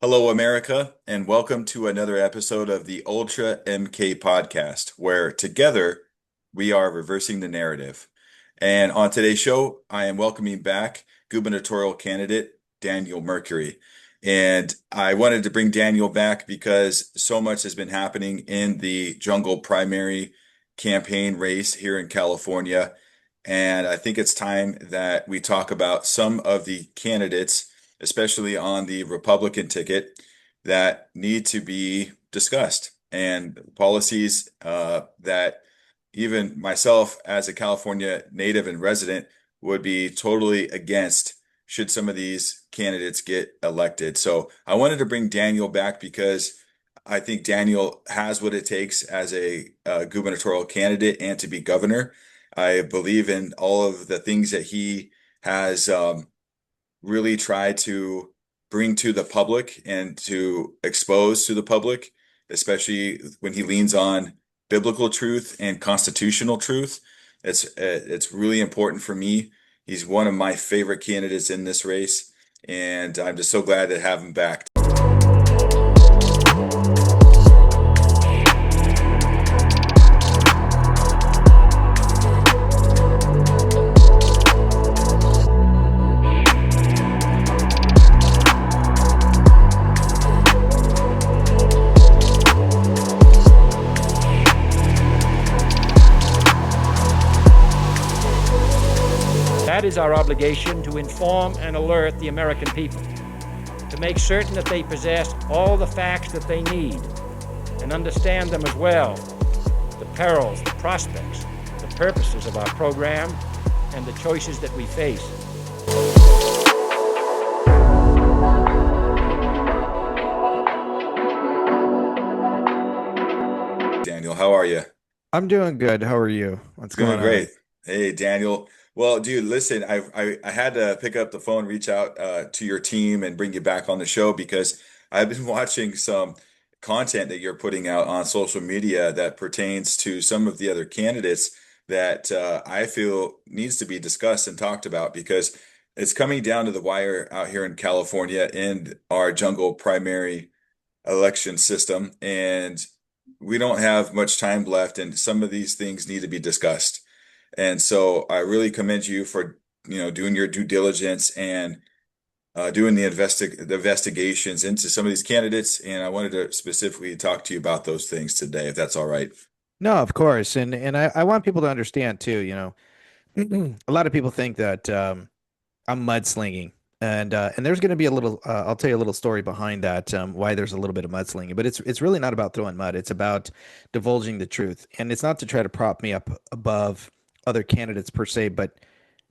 Hello, America, and welcome to another episode of the Ultra MK podcast, where together we are reversing the narrative. And on today's show, I am welcoming back gubernatorial candidate Daniel Mercuri. And I wanted to bring Daniel back because so much has been happening in the jungle primary campaign race here in California. And I think it's time that we talk about some of the candidates, especially on the Republican ticket, that need to be discussed and policies that even myself as a California native and resident would be totally against should some of these candidates get elected. So I wanted to bring Daniel back because I think Daniel has what it takes as a gubernatorial candidate and to be governor. I believe in all of the things that he has really tried to bring to the public and to expose to the public, especially when he leans on biblical truth and constitutional truth. It's really important for me. He's one of my favorite candidates in this race, and I'm just so glad to have him back. That is our obligation, to inform and alert the American people, to make certain that they possess all the facts that they need and understand them as well, the perils, the prospects, the purposes of our program, and the choices that we face. Daniel, how are you? I'm doing good. How are you? What's Doing going on? great. Hey, Daniel. Well, dude, listen, I had to pick up the phone, reach out to your team and bring you back on the show because I've been watching some content that you're putting out on social media that pertains to some of the other candidates that I feel needs to be discussed and talked about because it's coming down to the wire out here in California in our jungle primary election system, and we don't have much time left, and some of these things need to be discussed. And so I really commend you for, doing your due diligence and doing the investigations into some of these candidates. And I wanted to specifically talk to you about those things today, if that's all right. No, of course. And I want people to understand too, a lot of people think that I'm mudslinging. And there's going to be a little I'll tell you a little story behind that, why there's a little bit of mudslinging, but it's really not about throwing mud. It's about divulging the truth. And it's not to try to prop me up above other candidates per se, but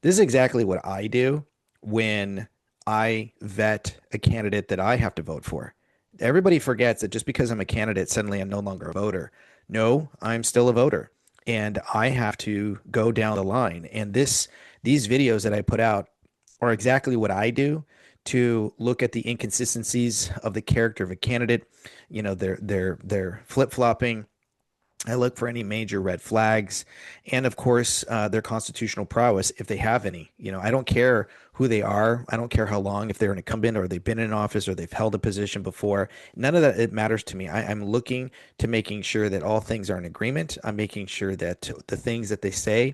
this is exactly what I do when I vet a candidate that I have to vote for. Everybody forgets that just because I'm a candidate, suddenly I'm no longer a voter. No, I'm still a voter. And I have to go down the line. And these videos that I put out are exactly what I do to look at the inconsistencies of the character of a candidate. They're flip-flopping. I look for any major red flags, and of course, their constitutional prowess, if they have any. I don't care who they are. I don't care how long, if they're an incumbent or they've been in office or they've held a position before. None of that it matters to me. I'm looking to making sure that all things are in agreement. I'm making sure that the things that they say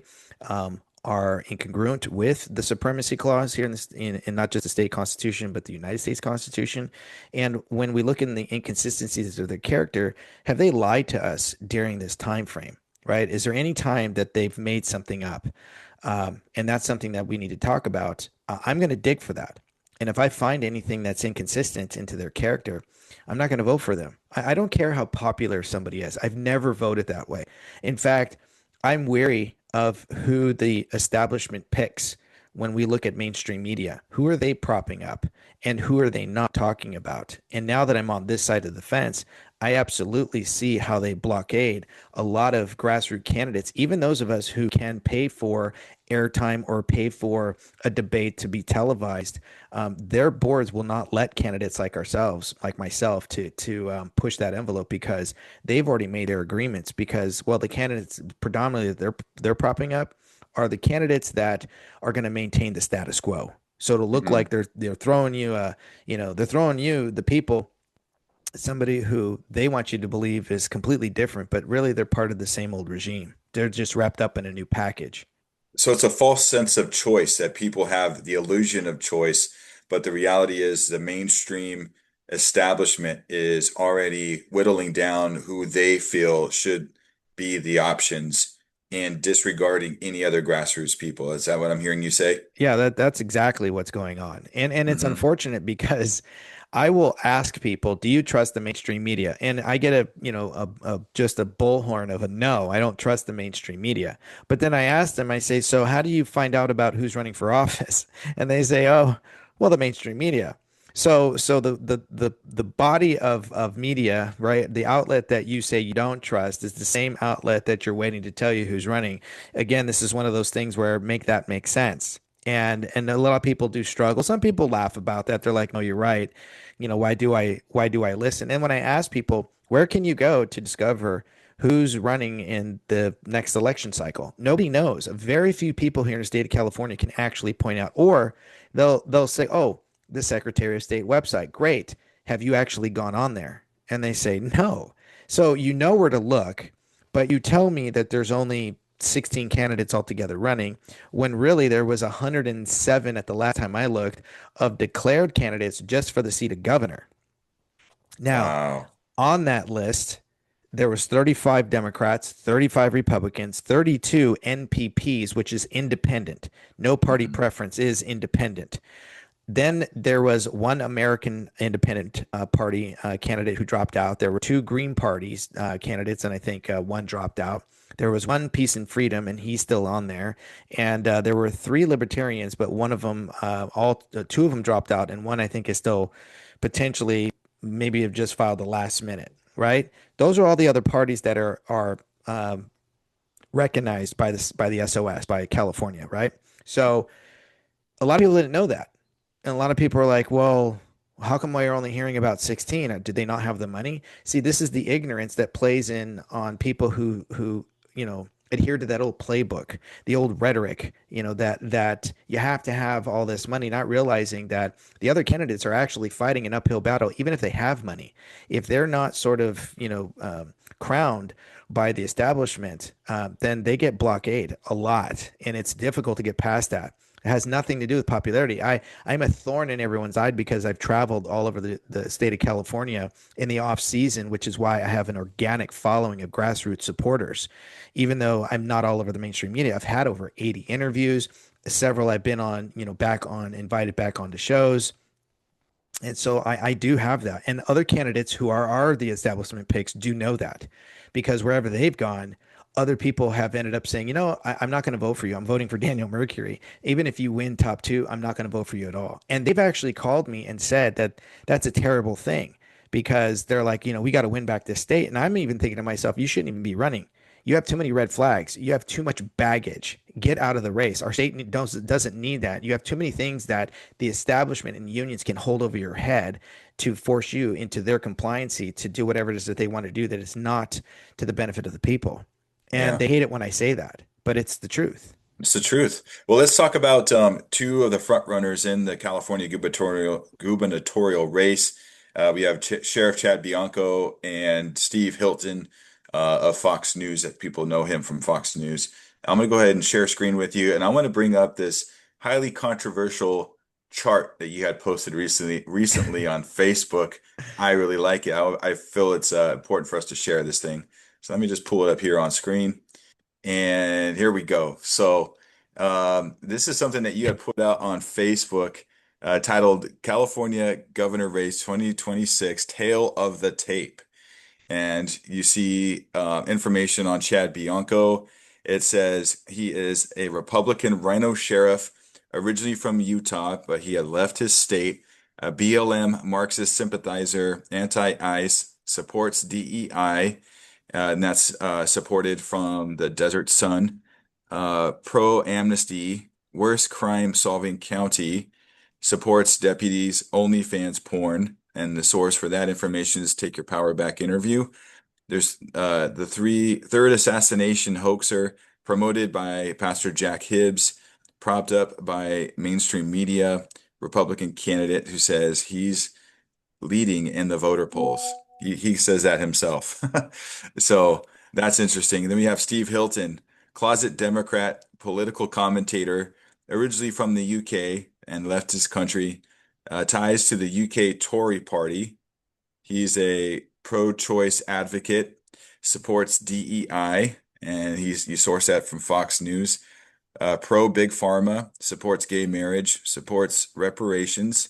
are incongruent with the supremacy clause here in not just the state constitution, but the United States Constitution. And when we look in the inconsistencies of their character, have they lied to us during this time frame? Right? Is there any time that they've made something up? And that's something that we need to talk about. I'm going to dig for that. And if I find anything that's inconsistent into their character, I'm not going to vote for them. I don't care how popular somebody is. I've never voted that way. In fact, I'm weary of who the establishment picks when we look at mainstream media. Who are they propping up and who are they not talking about? And now that I'm on this side of the fence, I absolutely see how they blockade a lot of grassroots candidates, even those of us who can pay for airtime or pay for a debate to be televised. Their boards will not let candidates like ourselves, like myself, to push that envelope because they've already made their agreements. Because, well, the candidates predominantly they're propping up are the candidates that are going to maintain the status quo. So it'll look Hmm. like they're throwing you they're throwing you the people somebody who they want you to believe is completely different, but really they're part of the same old regime. They're just wrapped up in a new package. So it's a false sense of choice that people have the illusion of choice, but the reality is the mainstream establishment is already whittling down who they feel should be the options and disregarding any other grassroots people. Is that what I'm hearing you say? Yeah, that's exactly what's going on. And it's Hmm. unfortunate because I will ask people, "Do you trust the mainstream media?" And I get just a bullhorn of a no, I don't trust the mainstream media. But then I ask them, I say, "So how do you find out about who's running for office?" And they say, "Oh, well, the mainstream media." So the body of media, right? The outlet that you say you don't trust is the same outlet that you're waiting to tell you who's running. Again, this is one of those things where make that make sense. And a lot of people do struggle. Some people laugh about that. They're like, "No, you're right. Why do I listen?" And when I ask people, "Where can you go to discover who's running in the next election cycle?" Nobody knows. Very few people here in the state of California can actually point out, or they'll say, "Oh, the Secretary of State website. Great. Have you actually gone on there?" And they say, "No." So you know where to look, but you tell me that there's only 16 candidates altogether running, when really there was 107 at the last time I looked of declared candidates just for the seat of governor. Now, Wow. on that list, there was 35 Democrats, 35 Republicans, 32 NPPs, which is independent. No party Hmm. preference is independent. Then there was one American Independent Party candidate who dropped out. There were two Green Parties candidates, and I think one dropped out. There was one Peace and Freedom, and he's still on there. And there were three Libertarians, but one of them, two of them dropped out, and one I think is still potentially maybe have just filed the last minute. Right? Those are all the other parties that are recognized by the SOS by California. Right? So a lot of people didn't know that. And a lot of people are like, well, how come we're only hearing about 16? Did they not have the money? See, this is the ignorance that plays in on people who adhere to that old playbook, the old rhetoric, that you have to have all this money, not realizing that the other candidates are actually fighting an uphill battle, even if they have money. If they're not sort of, crowned by the establishment, then they get blockade a lot, and it's difficult to get past that. It has nothing to do with popularity. I'm a thorn in everyone's eye because I've traveled all over the state of California in the off season, which is why I have an organic following of grassroots supporters. Even though I'm not all over the mainstream media, I've had over 80 interviews. Several I've been on, invited back onto shows. And so I do have that. And other candidates who are the establishment picks do know that, because wherever they've gone, other people have ended up saying, I'm not going to vote for you. I'm voting for Daniel Mercuri. Even if you win top two, I'm not going to vote for you at all. And they've actually called me and said that that's a terrible thing, because they're like, we got to win back this state. And I'm even thinking to myself, you shouldn't even be running. You have too many red flags. You have too much baggage. Get out of the race. Our state doesn't need that. You have too many things that the establishment and unions can hold over your head to force you into their compliancy to do whatever it is that they want to do that is not to the benefit of the people. And Yeah. they hate it when I say that, but it's the truth. It's the truth. Well, let's talk about two of the front runners in the California gubernatorial race. We have Ch Sheriff Chad Bianco and Steve Hilton of Fox News, that people know him from Fox News. I'm going to go ahead and share screen with you, and I want to bring up this highly controversial chart that you had posted recently on Facebook. I really like it. I feel it's important for us to share this thing. So let me just pull it up here on screen. And here we go. So, this is something that you had put out on Facebook, titled California Governor Race 2026 Tale of the Tape. And you see information on Chad Bianco. It says he is a Republican rhino sheriff, originally from Utah, but he had left his state, a BLM Marxist sympathizer, anti-ICE, supports DEI, and that's supported from the Desert Sun, pro-amnesty, worst crime-solving county, supports deputies OnlyFans porn, and the source for that information is Take Your Power Back interview. There's the third assassination hoaxer promoted by Pastor Jack Hibbs, propped up by mainstream media, Republican candidate who says he's leading in the voter polls. He says that himself. So that's interesting. Then we have Steve Hilton, closet Democrat, political commentator, originally from the UK and left his country, ties to the UK Tory party. He's a pro-choice advocate, supports DEI, and you source that from Fox News. Pro Big Pharma, supports gay marriage, supports reparations,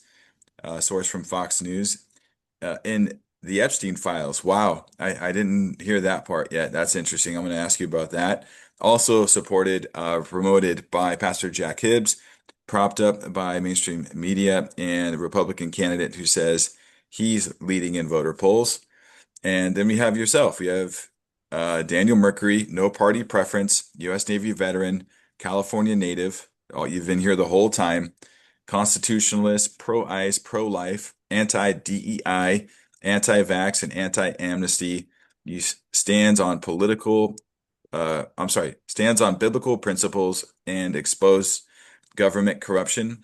source from Fox News. In the Epstein files, wow, I didn't hear that part yet. That's interesting. I'm going to ask you about that. Also supported, promoted by Pastor Jack Hibbs, propped up by mainstream media, and a Republican candidate who says he's leading in voter polls. And then we have yourself. We have Daniel Mercury, no party preference, U.S. Navy veteran, California native. Oh, you've been here the whole time. Constitutionalist, pro-ICE, pro-life, anti-DEI, anti-vax, and anti-amnesty. He stands on stands on biblical principles and expose government corruption,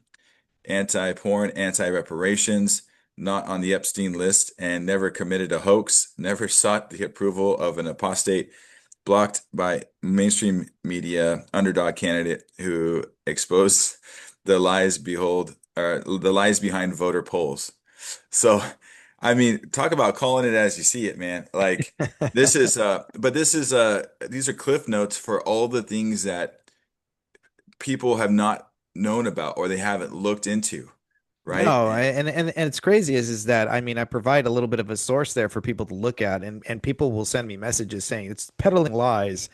anti-porn, anti-reparations, not on the Epstein list, and never committed a hoax, never sought the approval of an apostate, blocked by mainstream media, underdog candidate who exposed the lies behind voter polls. So, I mean, talk about calling it as you see it, man. Like these are cliff notes for all the things that people have not known about or they haven't looked into, right? No, and it's crazy is that I mean I provide a little bit of a source there for people to look at, and people will send me messages saying it's peddling lies.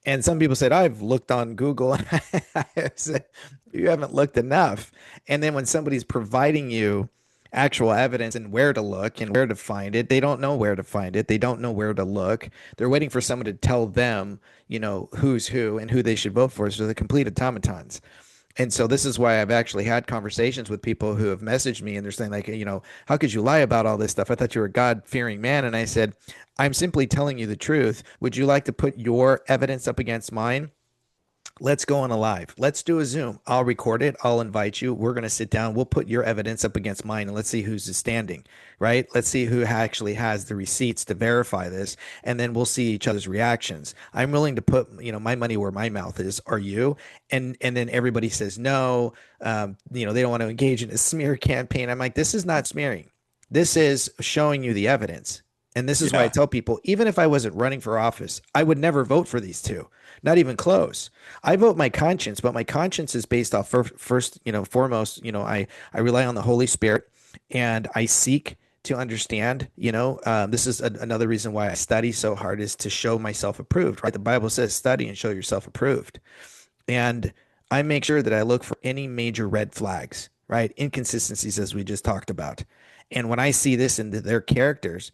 And some people said, I've looked on Google. And I have said, you haven't looked enough. And then when somebody's providing you actual evidence and where to look and where to find it, they don't know where to find it. They don't know where to look. They're waiting for someone to tell them, who's who and who they should vote for. So they're complete automatons. And so this is why I've actually had conversations with people who have messaged me and they're saying like, how could you lie about all this stuff? I thought you were a God-fearing man. And I said, I'm simply telling you the truth. Would you like to put your evidence up against mine? Let's go on a live. Let's do a Zoom. I'll record it. I'll invite you. We're going to sit down. We'll put your evidence up against mine and let's see who's standing, right? Let's see who actually has the receipts to verify this. And then we'll see each other's reactions. I'm willing to put, my money where my mouth is. Are you? And then everybody says no. They don't want to engage in a smear campaign. I'm like, this is not smearing. This is showing you the evidence. And this is why I Yeah, tell people, even if I wasn't running for office, I would never vote for these two, not even close. I vote my conscience, but my conscience is based off first, foremost, I rely on the Holy Spirit and I seek to understand, this is another reason why I study so hard is to show myself approved, right? The Bible says study and show yourself approved. And I make sure that I look for any major red flags, right? Inconsistencies, as we just talked about. And when I see this in their characters,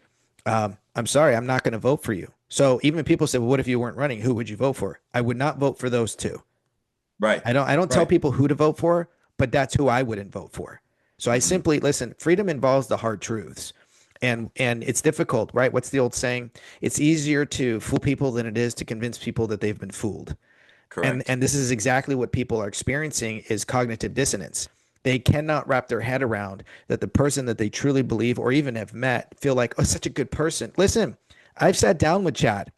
I'm sorry, I'm not going to vote for you. So even people say, well, what if you weren't running? Who would you vote for? I would not vote for those two. right, I don't tell right. people who to vote for, but that's who I wouldn't vote for. So I Mhm. simply listen, freedom involves the hard truths. And it's difficult, right? What's the old saying? It's easier to fool people than it is to convince people that they've been fooled. And Correct. and this is exactly what people are experiencing is cognitive dissonance. They cannot wrap their head around that the person that they truly believe or even have met feel like, oh, such a good person. Listen, I've sat down with Chad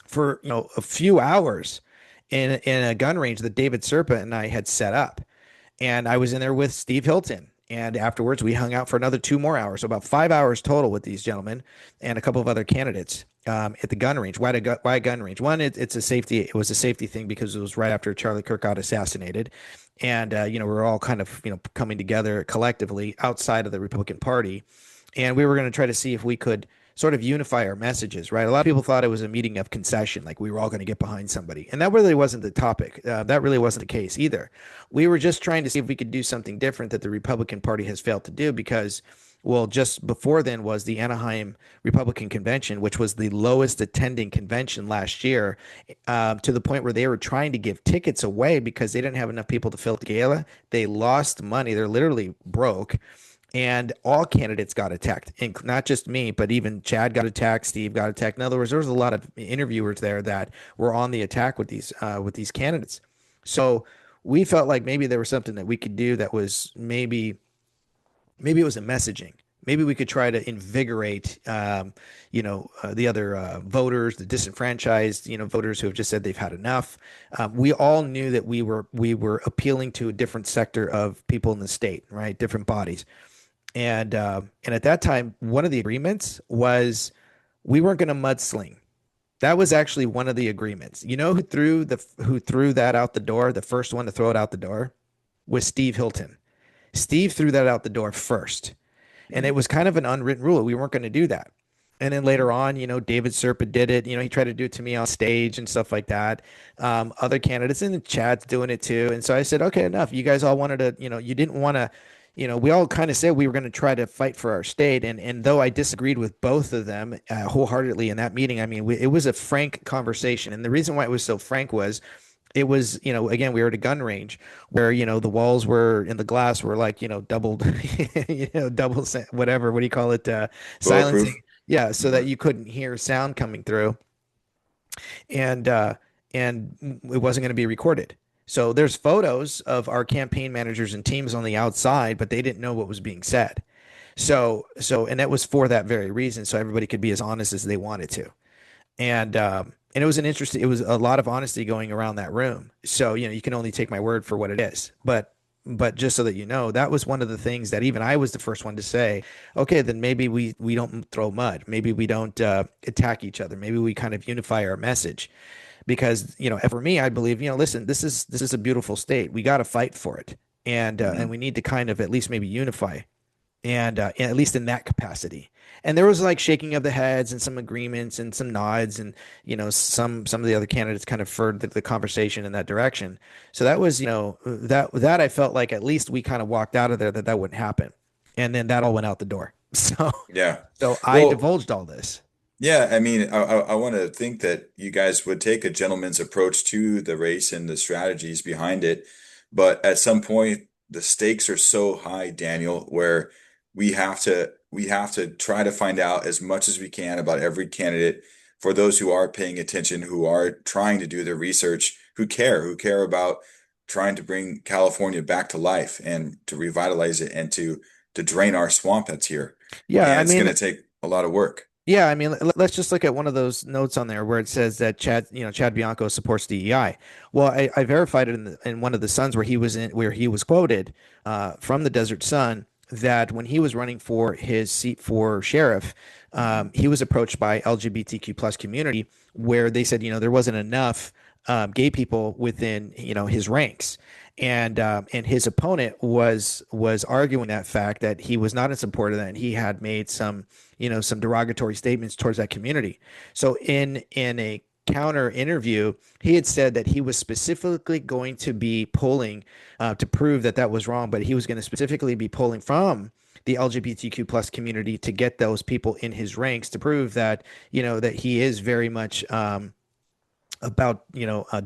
for a few hours in a gun range that David Serpa and I had set up. And I was in there with Steve Hilton. And afterwards, we hung out for another 2 more hours, so about 5 hours total with these gentlemen and a couple of other candidates at the gun range. Why gun range? One, it's a safety. It was a safety thing because it was right after Charlie Kirk got assassinated, and we're all kind of coming together collectively outside of the Republican Party, and we were going to try to see if we could sort of unify our messages, right? A lot of people thought it was a meeting of concession, like we were all going to get behind somebody. And that really wasn't the topic. That really wasn't the case either. We were just trying to see if we could do something different that the Republican Party has failed to do because, well, just before then was the Anaheim Republican Convention, which was the lowest attending convention last year, to the point where they were trying to give tickets away because they didn't have enough people to fill the gala. They lost money. They're literally broke and all candidates got attacked, and not just me, but even Chad got attacked, Steve got attacked. In other words, there was a lot of interviewers there that were on the attack with these candidates. So we felt like maybe there was something that we could do that was maybe it was a messaging. Maybe we could try to invigorate, the other voters, the disenfranchised, voters who have just said they've had enough. We all knew that we were appealing to a different sector of people in the state, right? Different bodies, and at that time, one of the agreements was we weren't going to mudsling. That was actually one of the agreements. You know who threw that out the door? The first one to throw it out the door was Steve Hilton. Steve threw that out the door first. And it Mm, was kind of an unwritten rule. We weren't going to do that. And then later on, David Serpa did it. He tried to do it to me on stage and stuff like that. Other candidates in the chat's doing it too. And so I said, okay, enough. You guys all wanted to, you didn't want to, we all kind of said we were going to try to fight for our state. And though I disagreed with both of them wholeheartedly in that meeting, I mean, it was a frank conversation. And the reason why it was so frank was it was, again, we were at a gun range where, the walls were in the glass were like, doubled, double, whatever, what do you call it? bulletproof. Silencing. Yeah. So that Mhm. you couldn't hear sound coming through and, uh, and it wasn't going to be recorded. So there's photos of our campaign managers and teams on the outside, but they didn't know what was being said. And that was for that very reason. So everybody could be as honest as they wanted to and it was it was a lot of honesty going around that room. So you can only take my word for what it is, but just so that that was one of the things that even I was the first one to say, okay, then maybe we don't throw mud, maybe we don't attack each other, maybe we kind of unify our message, because for me, I believe, listen, this is a beautiful state, we got to fight for it, and Mhm. we need to kind of at least maybe unify and at least in that capacity. And there was like shaking of the heads and some agreements and some nods, and some of the other candidates kind of furthered the conversation in that direction. So that was that I felt like at least we kind of walked out of there that wouldn't happen, and then that all went out the door. So Yeah. so I Well, divulged all this. yeah, I mean, I want to think that you guys would take a gentleman's approach to the race and the strategies behind it. But at some point, the stakes are so high, Daniel, where we have to try to find out as much as we can about every candidate for those who are paying attention, who are trying to do their research, who care about trying to bring California back to life and to revitalize it and to drain our swamp that's here. Yeah, And I it's going mean, to take a lot of work. yeah, I mean, let's just look at one of those notes on there where it says that Chad Bianco supports DEI. Well, I verified it in one of the Suns where he was quoted from the Desert Sun that when he was running for his seat for sheriff, Mhm. he was approached by LGBTQ plus community where they said there wasn't enough gay people within his ranks. And his opponent was arguing that fact that he was not in support of that, and he had made some derogatory statements towards that community. So in a counter interview, he had said that he was specifically going to be polling to prove that that was wrong, but he was going to specifically be polling from the LGBTQ plus community to get those people in his ranks to prove that that he is very much about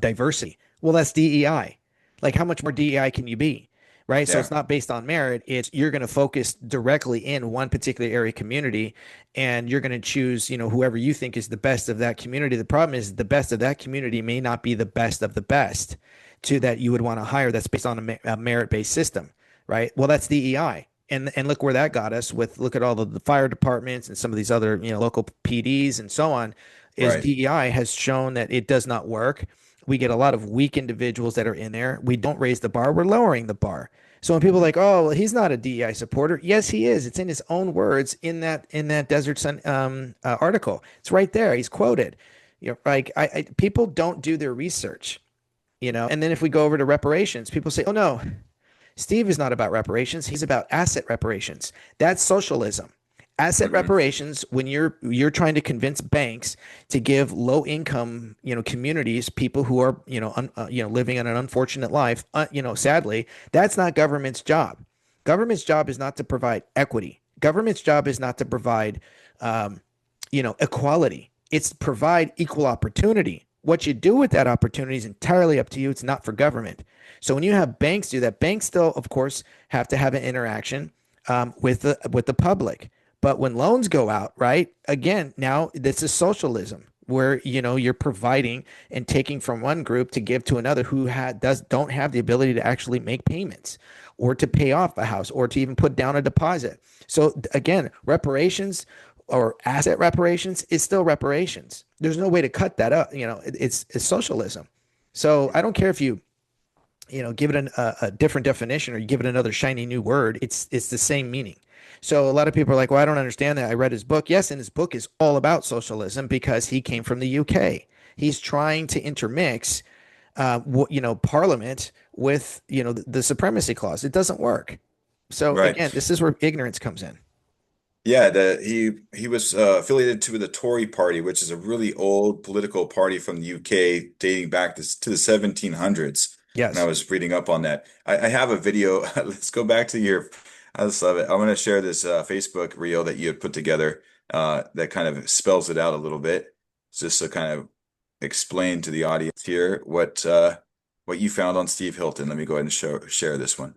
diversity. Well, that's DEI. Like, how much more DEI can you be? Right. So Yeah, it's not based on merit. It's you're going to focus directly in one particular area community, and you're going to choose, whoever you think is the best of that community. The problem is the best of that community may not be the best of the best to that you would want to hire. That's based on a merit based system. Right. Well, that's DEI. And look where that got us with look at all the fire departments and some of these other, local PDs and so on, is right. DEI has shown that it does not work. We get a lot of weak individuals that are in there. We don't raise the bar, we're lowering the bar. So when people are like, oh, well, he's not a DEI supporter, yes, he is. It's in his own words in that Desert Sun article. It's right there. He's quoted. Like people don't do their research, And then if we go over to reparations, people say, oh no, Steve is not about reparations. He's about asset reparations. That's socialism. Asset Hmm. reparations, when you're trying to convince banks to give low income communities, people who are living in an unfortunate life, sadly, that's not government's job. Government's job is not to provide equity. Government's job is not to provide equality. It's provide equal opportunity. What you do with that opportunity is entirely up to you. It's not for government. So when you have banks do that, banks still, of course, have to have an interaction with the public. But when loans go out, right? Again, now this is socialism. where you're providing and taking from one group to give to another who don't have the ability to actually make payments or to pay off a house or to even put down a deposit. So again, reparations or asset reparations is still reparations. There's no way to cut that up. It's socialism. So I don't care if you give it a different definition or you give it another shiny new word. It's the same meaning. So a lot of people are like, well, I don't understand that. I read his book. Yes, and his book is all about socialism because he came from the UK. He's trying to intermix, Parliament with, the supremacy clause. It doesn't work. So Right. again, this is where ignorance comes in. Yeah, he was affiliated to the Tory party, which is a really old political party from the UK dating back to the 1700s. And I Yes. was reading up on that. I have a video. Let's go back to your. I just love it. I'm going to share this Facebook reel that you had put together that kind of spells it out a little bit, just to kind of explain to the audience here what you found on Steve Hilton. Let me go ahead and share this one.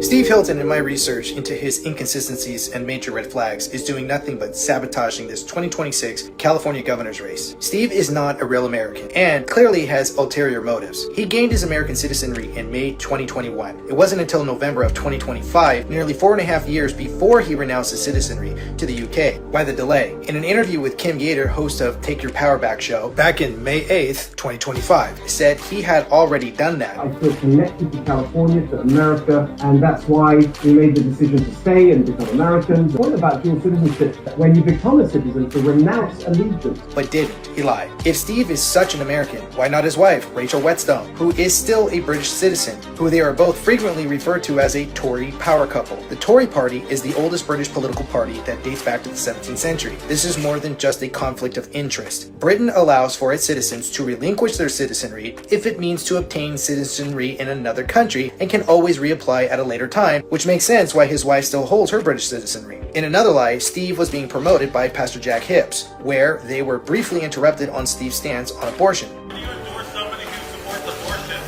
Steve Hilton, in my research into his inconsistencies and major red flags, is doing nothing but sabotaging this 2026 California governor's race. Steve is not a real American and clearly has ulterior motives. He gained his American citizenry in May 2021. It wasn't until November of 2025, nearly 4.5 years before he renounced his citizenry to the UK. Why the delay? In an interview with Kim Yater, host of Take Your Power Back show, back in May 8th, 2025, said he had already done that. I feel connected to California, to America, and that's why we made the decision to stay and become Americans. The point about dual citizenship, when you become a citizen, to renounce allegiance. But didn't. He lied. If Steve is such an American, why not his wife, Rachel Whetstone, who is still a British citizen, who they are both frequently referred to as a Tory power couple. The Tory party is the oldest British political party that dates back to the 17th century. This is more than just a conflict of interest. Britain allows for its citizens to relinquish their citizenry if it means to obtain citizenry in another country and can always reapply at a later time, which makes sense why his wife still holds her British citizenry. In another lie, Steve was being promoted by Pastor Jack Hibbs, where they were briefly interrupted on Steve's stance on abortion. Can you endorse somebody who supports abortion?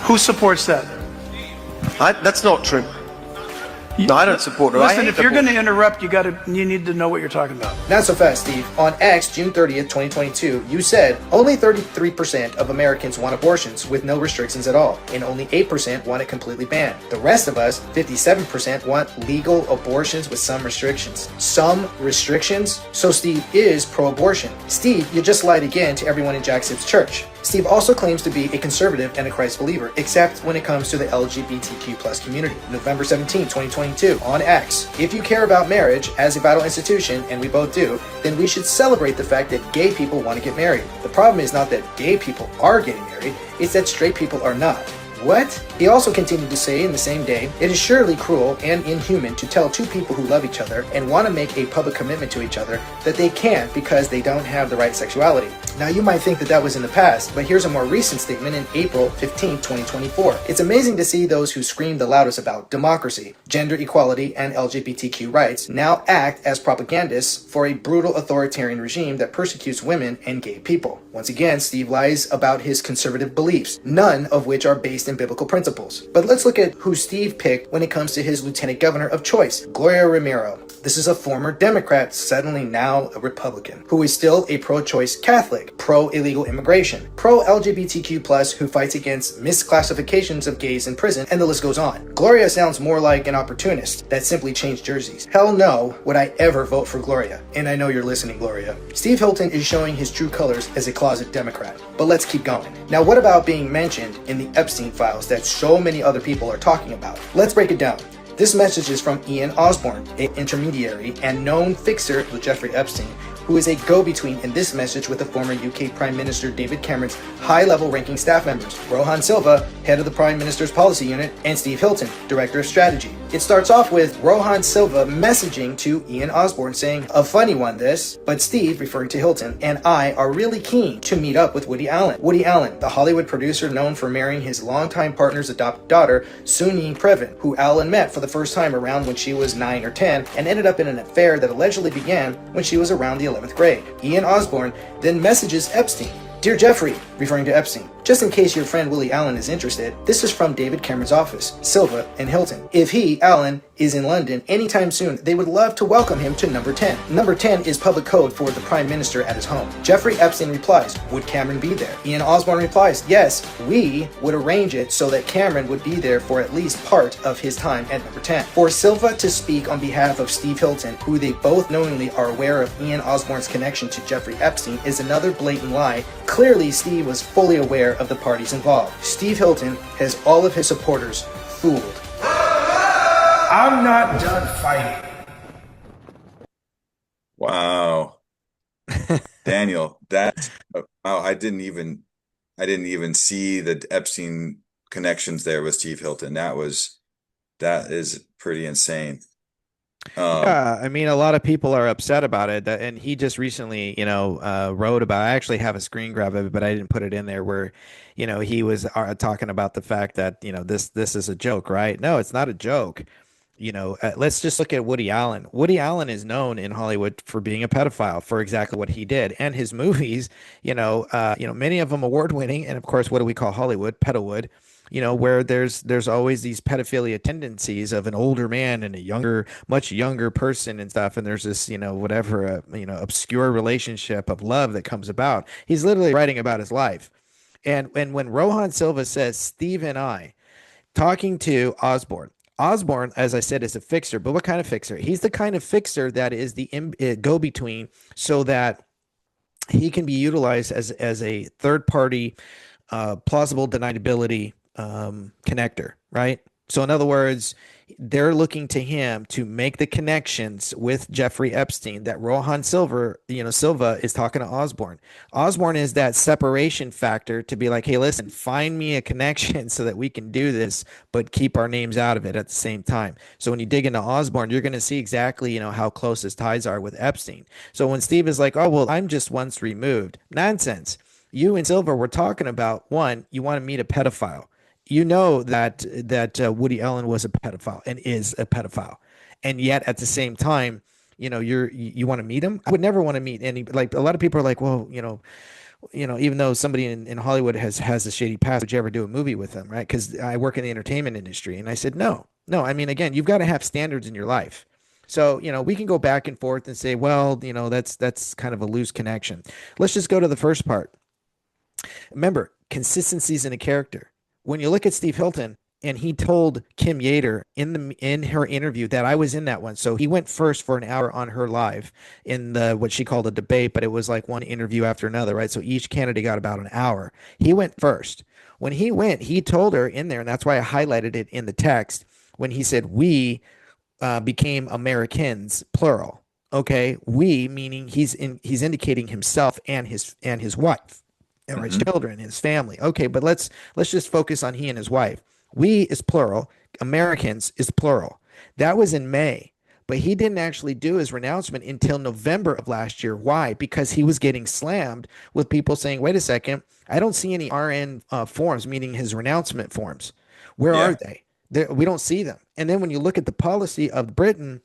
Who supports that? That's not true. No, I don't support it. Listen, if you're going to interrupt, you need to know what you're talking about. Not so fast, Steve. On X, June 30th, 2022, you said only 33% of Americans want abortions with no restrictions at all, and only 8% want it completely banned. The rest of us, 57%, want legal abortions with some restrictions. Some restrictions? So Steve is pro-abortion. Steve, you just lied again to everyone in Jack Sipp's church. Steve also claims to be a conservative and a Christ believer, except when it comes to the LGBTQ plus community. November 17, 2022, on X. If you care about marriage as a vital institution, and we both do, then we should celebrate the fact that gay people want to get married. The problem is not that gay people are getting married, it's that straight people are not. What? He also continued to say in the same day, it is surely cruel and inhuman to tell two people who love each other and want to make a public commitment to each other that they can't because they don't have the right sexuality. Now you might think that that was in the past, but here's a more recent statement in April 15, 2024. It's amazing to see those who scream the loudest about democracy, gender equality, and LGBTQ rights now act as propagandists for a brutal authoritarian regime that persecutes women and gay people. Once again, Steve lies about his conservative beliefs, none of which are based in biblical principles. But let's look at who Steve picked when it comes to his lieutenant governor of choice, Gloria Romero. This is a former Democrat, suddenly now a Republican, who is still a pro-choice Catholic, pro-illegal immigration, pro-LGBTQ+, who fights against misclassifications of gays in prison, and the list goes on. Gloria sounds more like an opportunist that simply changed jerseys. Hell no would I ever vote for Gloria. And I know you're listening, Gloria. Steve Hilton is showing his true colors as a closet Democrat. But let's keep going. Now, what about being mentioned in the Epstein files that so many other people are talking about? Let's break it down. This message is from Ian Osborne, an intermediary and known fixer with Jeffrey Epstein, who is a go-between in this message with the former UK Prime Minister David Cameron's high-level ranking staff members, Rohan Silva, head of the Prime Minister's policy unit, and Steve Hilton, director of strategy. It starts off with Rohan Silva messaging to Ian Osborne saying, a funny one this, but Steve, referring to Hilton, and I are really keen to meet up with Woody Allen. Woody Allen, the Hollywood producer known for marrying his longtime partner's adopted daughter, Soon-Yi Previn, who Allen met for the first time around when she was 9 or 10, and ended up in an affair that allegedly began when she was around the 11th grade. Ian Osborne then messages Epstein. Dear Jeffrey, referring to Epstein, Just in case your friend Willie Allen is interested, this is from David Cameron's office, Silva and Hilton. If he, Allen, is in London anytime soon, they would love to welcome him to number 10. Number 10 is public code for the Prime Minister at his home. Jeffrey Epstein replies, would Cameron be there? Ian Osborne replies, yes, we would arrange it so that Cameron would be there for at least part of his time at number 10. For Silva to speak on behalf of Steve Hilton, who they both knowingly are aware of Ian Osborne's connection to Jeffrey Epstein, is another blatant lie. Clearly, Steve was fully aware of the parties involved. Steve Hilton has all of his supporters fooled. I'm not done fighting. Wow. Daniel, wow, I didn't even see the Epstein connections there with Steve Hilton. That is pretty insane. Yeah, I mean, a lot of people are upset about it, and he just recently, wrote about. I actually have a screen grab of it, but I didn't put it in there. Where, he was talking about the fact that this is a joke, right? No, it's not a joke. Let's just look at Woody Allen. Woody Allen is known in Hollywood for being a pedophile, for exactly what he did, and his movies. Many of them award winning, and of course, what do we call Hollywood? Pedowood. Where there's always these pedophilia tendencies of an older man and a much younger person and stuff, and there's this, whatever, obscure relationship of love that comes about. He's literally writing about his life, and when Rohan Silva says Steve and I talking to Osborne. Osborne, as I said, is a fixer, but what kind of fixer? He's the kind of fixer that is the go-between, so that he can be utilized as a third party, plausible deniability connector, right? So in other words, they're looking to him to make the connections with Jeffrey Epstein that Rohan Silva is talking to Osborne. Osborne is that separation factor to be like, hey, listen, find me a connection so that we can do this, but keep our names out of it at the same time. So when you dig into Osborne, you're going to see exactly, how close his ties are with Epstein. So when Steve is like, oh, well, I'm just once removed. Nonsense. You and Silva were talking about, one, you want to meet a pedophile. You know that Woody Allen was a pedophile and is a pedophile, and yet at the same time, you want to meet him. I would never want to meet any, like, a lot of people are like, well, even though somebody in Hollywood has a shady past, would you ever do a movie with them, right? Because I work in the entertainment industry, and I said no. I mean, again, you've got to have standards in your life. So, we can go back and forth and say, well, that's kind of a loose connection. Let's just go to the first part. Remember, consistencies in a character. When you look at Steve Hilton, and he told Kim Yater in her interview that I was in that one. So he went first for an hour on her live in the what she called a debate, but it was like one interview after another, right? So each candidate got about an hour. He went first. When he went, he told her in there, and that's why I highlighted it in the text, when he said we became Americans, plural. Okay, we meaning he's indicating himself and his wife. Or his children, his family. Okay, but let's just focus on he and his wife. We is plural. Americans is plural. That was in May, but he didn't actually do his renouncement until November of last year. Why? Because he was getting slammed with people saying, wait a second, I don't see any RN forms, meaning his renouncement forms. Where are they? We don't see them. And then when you look at the policy of Britain,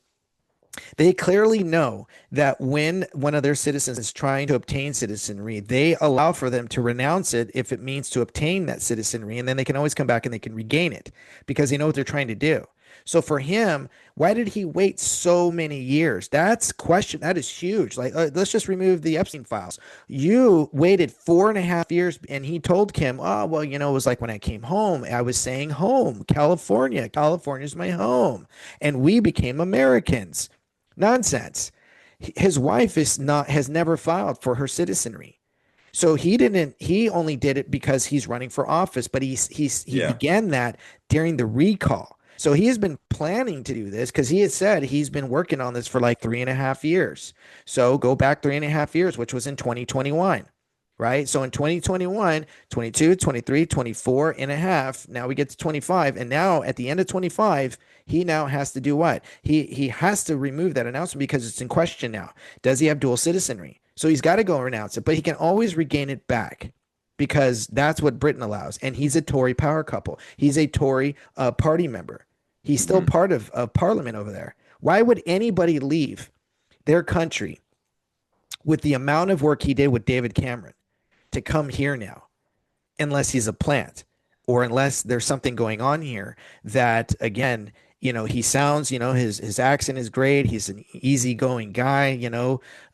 they clearly know that when one of their citizens is trying to obtain citizenry, they allow for them to renounce it if it means to obtain that citizenry. And then they can always come back and they can regain it because they know what they're trying to do. So for him, why did he wait so many years? That's question. That is huge. Like, let's just remove the Epstein files. You waited 4.5 years, and he told Kim, oh, well, it was like when I came home, I was saying home, California. California's my home. And we became Americans. Nonsense. His wife has never filed for her citizenry. So he only did it because he's running for office, but he began that during the recall. So he has been planning to do this because he had said he's been working on this for like 3.5 years. So go back 3.5 years, which was in 2021. Right. So in 2021, 22, 23, 24 and a half. Now we get to 25. And now at the end of 25, he now has to do what? He has to remove that announcement because it's in question now. Does he have dual citizenry? So he's got to go renounce it, but he can always regain it back because that's what Britain allows. And he's a Tory power couple. He's a Tory party member. He's still part of parliament over there. Why would anybody leave their country with the amount of work he did with David Cameron to come here now? unless he's a plant or unless there's something going on here that, again, he sounds, his accent is great. He's an easygoing guy,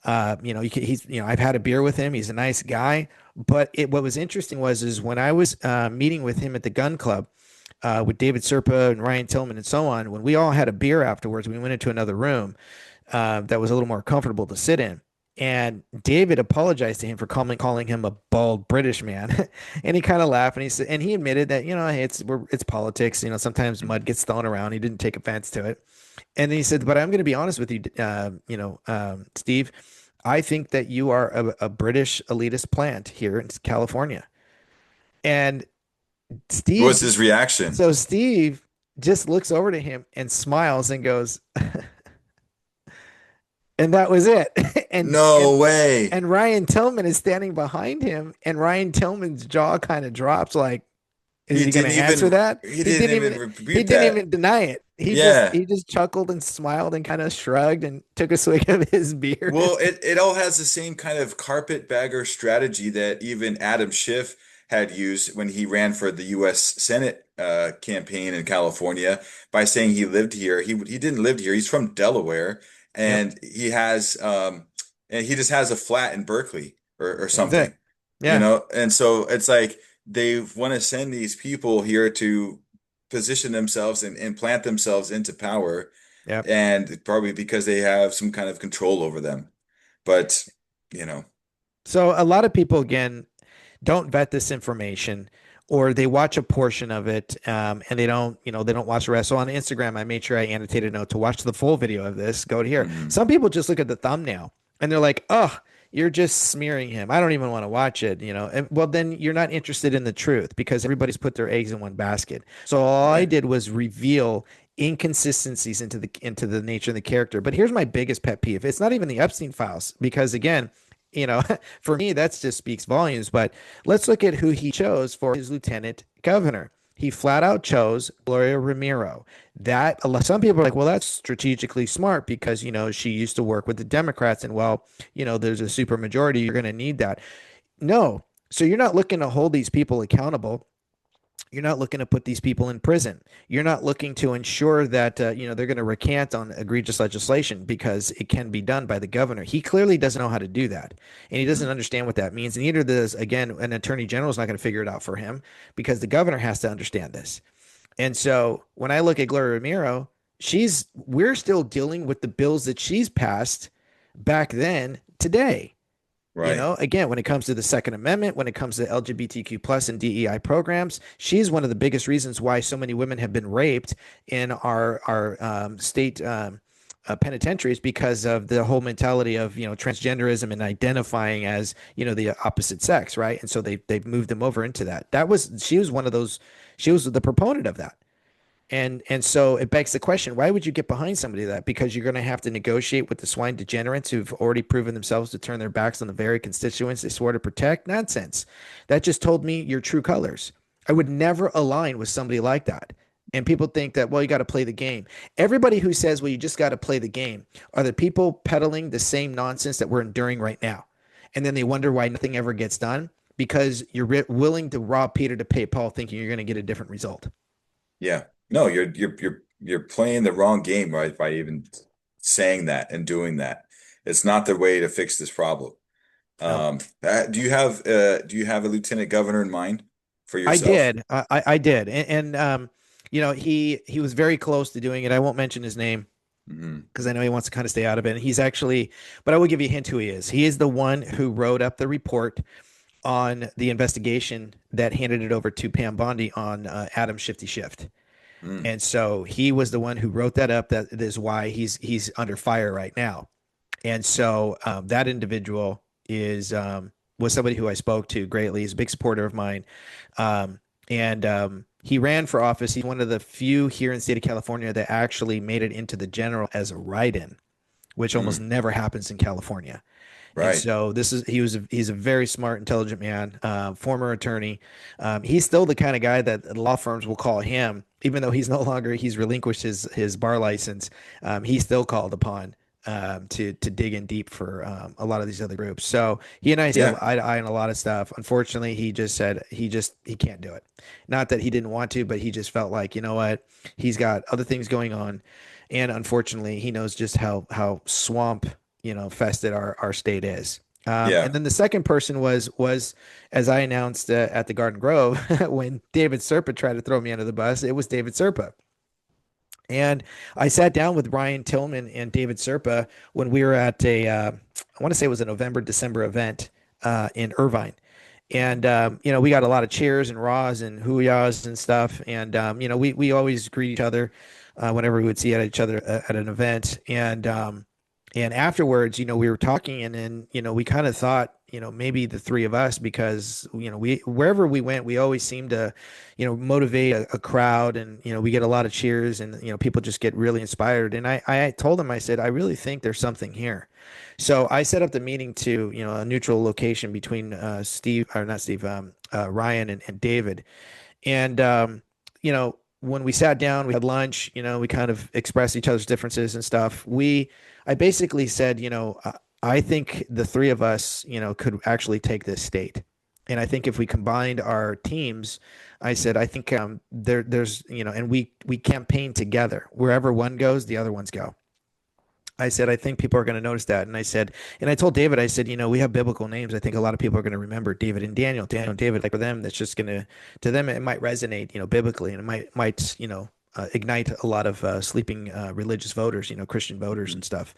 I've had a beer with him. He's a nice guy. But what was interesting is when I was meeting with him at the gun club, with David Serpa and Ryan Tillman and so on, when we all had a beer afterwards, we went into another room that was a little more comfortable to sit in. And David apologized to him for calling him a bald British man, and he kind of laughed and he said, and he admitted that hey, it's politics. Sometimes mud gets thrown around. He didn't take offense to it, and then he said, "But I'm going to be honest with you, Steve. I think that you are a British elitist plant here in California." And What's Steve, his reaction? so Steve just looks over to him and smiles and goes, and that was it. and No way. and Ryan Tillman is standing behind him, and Ryan Tillman's jaw kind of drops, like, is He he going to didn't answer even that? he didn't even He repeat didn't that. even deny it. He just Yeah. he just chuckled and smiled and kind of shrugged and took a swig of his beer. Well, it all has the same kind of carpetbagger strategy that even Adam Schiff had used when he ran for the U.S. Senate campaign in California by saying he lived here. He didn't live here. He's from Delaware, Yep, and he just has a flat in Berkeley or that's it. something, Yeah. And so it's like they want to send these people here to position themselves and plant themselves into power, Yep. and probably because they have some kind of control over them. But, you know, So a lot of people, again, don't vet this information, or they watch a portion of it, and they don't watch the rest. So on Instagram, I made sure I annotated a note to watch the full video of this. Go to here. mhm, Some people just look at the thumbnail and they're like, oh, you're just smearing him. I don't even want to watch it. And, well, then you're not interested in the truth because everybody's put their eggs in one basket. So all I right. did was reveal inconsistencies into the nature of the character. But here's my biggest pet peeve. It's not even the Epstein files, because again, you know, for me, that just speaks volumes. But let's look at who he chose for his lieutenant governor. He flat out chose Gloria Ramiro. That some people are like, well, that's strategically smart because she used to work with the Democrats, and well, there's a super majority. You're going to need that. No, so you're not looking to hold these people accountable. You're not looking to put these people in prison. You're not looking to ensure that they're going to recant on egregious legislation because it can be done by the governor. He clearly doesn't know how to do that, and he doesn't Mhm. understand what that means. And neither does, again, an attorney general is not going to figure it out for him because the governor has to understand this. And so when I look at Gloria Ramiro, we're still dealing with the bills that she's passed back then today. Right. Again, when it comes to the Second Amendment, when it comes to LGBTQ plus and DEI programs, she's one of the biggest reasons why so many women have been raped in our state penitentiaries, because of the whole mentality of transgenderism and identifying as the opposite sex, right? And so they've moved them over into that. She was one of those. She was the proponent of that. And so it begs the question, why would you get behind somebody like that? Because you're going to have to negotiate with the swine degenerates who've already proven themselves to turn their backs on the very constituents they swore to protect? Nonsense. That just told me your true colors. I would never align with somebody like that. And people think that, well, you got to play the game. Everybody who says, well, you just got to play the game are the people peddling the same nonsense that we're enduring right now. And then they wonder why nothing ever gets done, because you're willing to rob Peter to pay Paul, thinking you're going to get a different result. Yeah. No, you're playing the wrong game, right, by even saying that and doing that. It's not the way to fix this problem. No. Do you have a lieutenant governor in mind for I yourself? did. I did. He was very close to doing it. I won't mention his name Hmm. because I know he wants to kind of stay out of it. And he's actually, but I will give you a hint who he is. He is the one who wrote up the report on the investigation that handed it over to Pam Bondi on Adam Shifty Shift. Mm. And so he was the one who wrote that up. That is why he's under fire right now. And so that individual was somebody who I spoke to greatly. He's a big supporter of mine. And he ran for office. He's one of the few here in the state of California that actually made it into the general as a write-in, which almost Mm. never happens in California. And Right. so he's a very smart, intelligent man, former attorney. He's still the kind of guy that law firms will call him, even though he's no longer, he's relinquished his bar license. He's still called upon to dig in deep for a lot of these other groups. So he and I see Yeah. eye to eye on a lot of stuff. Unfortunately, he just said he can't do it. Not that he didn't want to, but he just felt like, you know what, he's got other things going on, and unfortunately, he knows just how swamp, fested our state is. Yeah. And then the second person was as I announced at the Garden Grove when David Serpa tried to throw me under the bus. It was David Serpa. And I sat down with Ryan Tillman and David Serpa when we were at I want to say it was a November, December event in Irvine. And, we got a lot of cheers and rahs and hoo-yahs and stuff. And, we always greet each other whenever we would see each other at an event. And afterwards, we were talking and then, we kind of thought, maybe the three of us, because, we, wherever we went, we always seemed to, motivate a crowd and, we get a lot of cheers and, people just get really inspired. And I told him, I said, I really think there's something here. So I set up the meeting to, a neutral location between Steve, or not Steve, Ryan and David. And, when we sat down, we had lunch, we kind of expressed each other's differences and stuff. I basically said, I think the three of us, could actually take this state. And I think if we combined our teams, I said, I think there's, and we campaign together. Wherever one goes, the other ones go. I said, I think people are going to notice that. And I said, and I told David, I said, we have biblical names. I think a lot of people are going to remember David and Daniel, Daniel and David. Like for them, that's just going to them, it might resonate, biblically, and it might, ignite a lot of sleeping religious voters, Christian voters and stuff.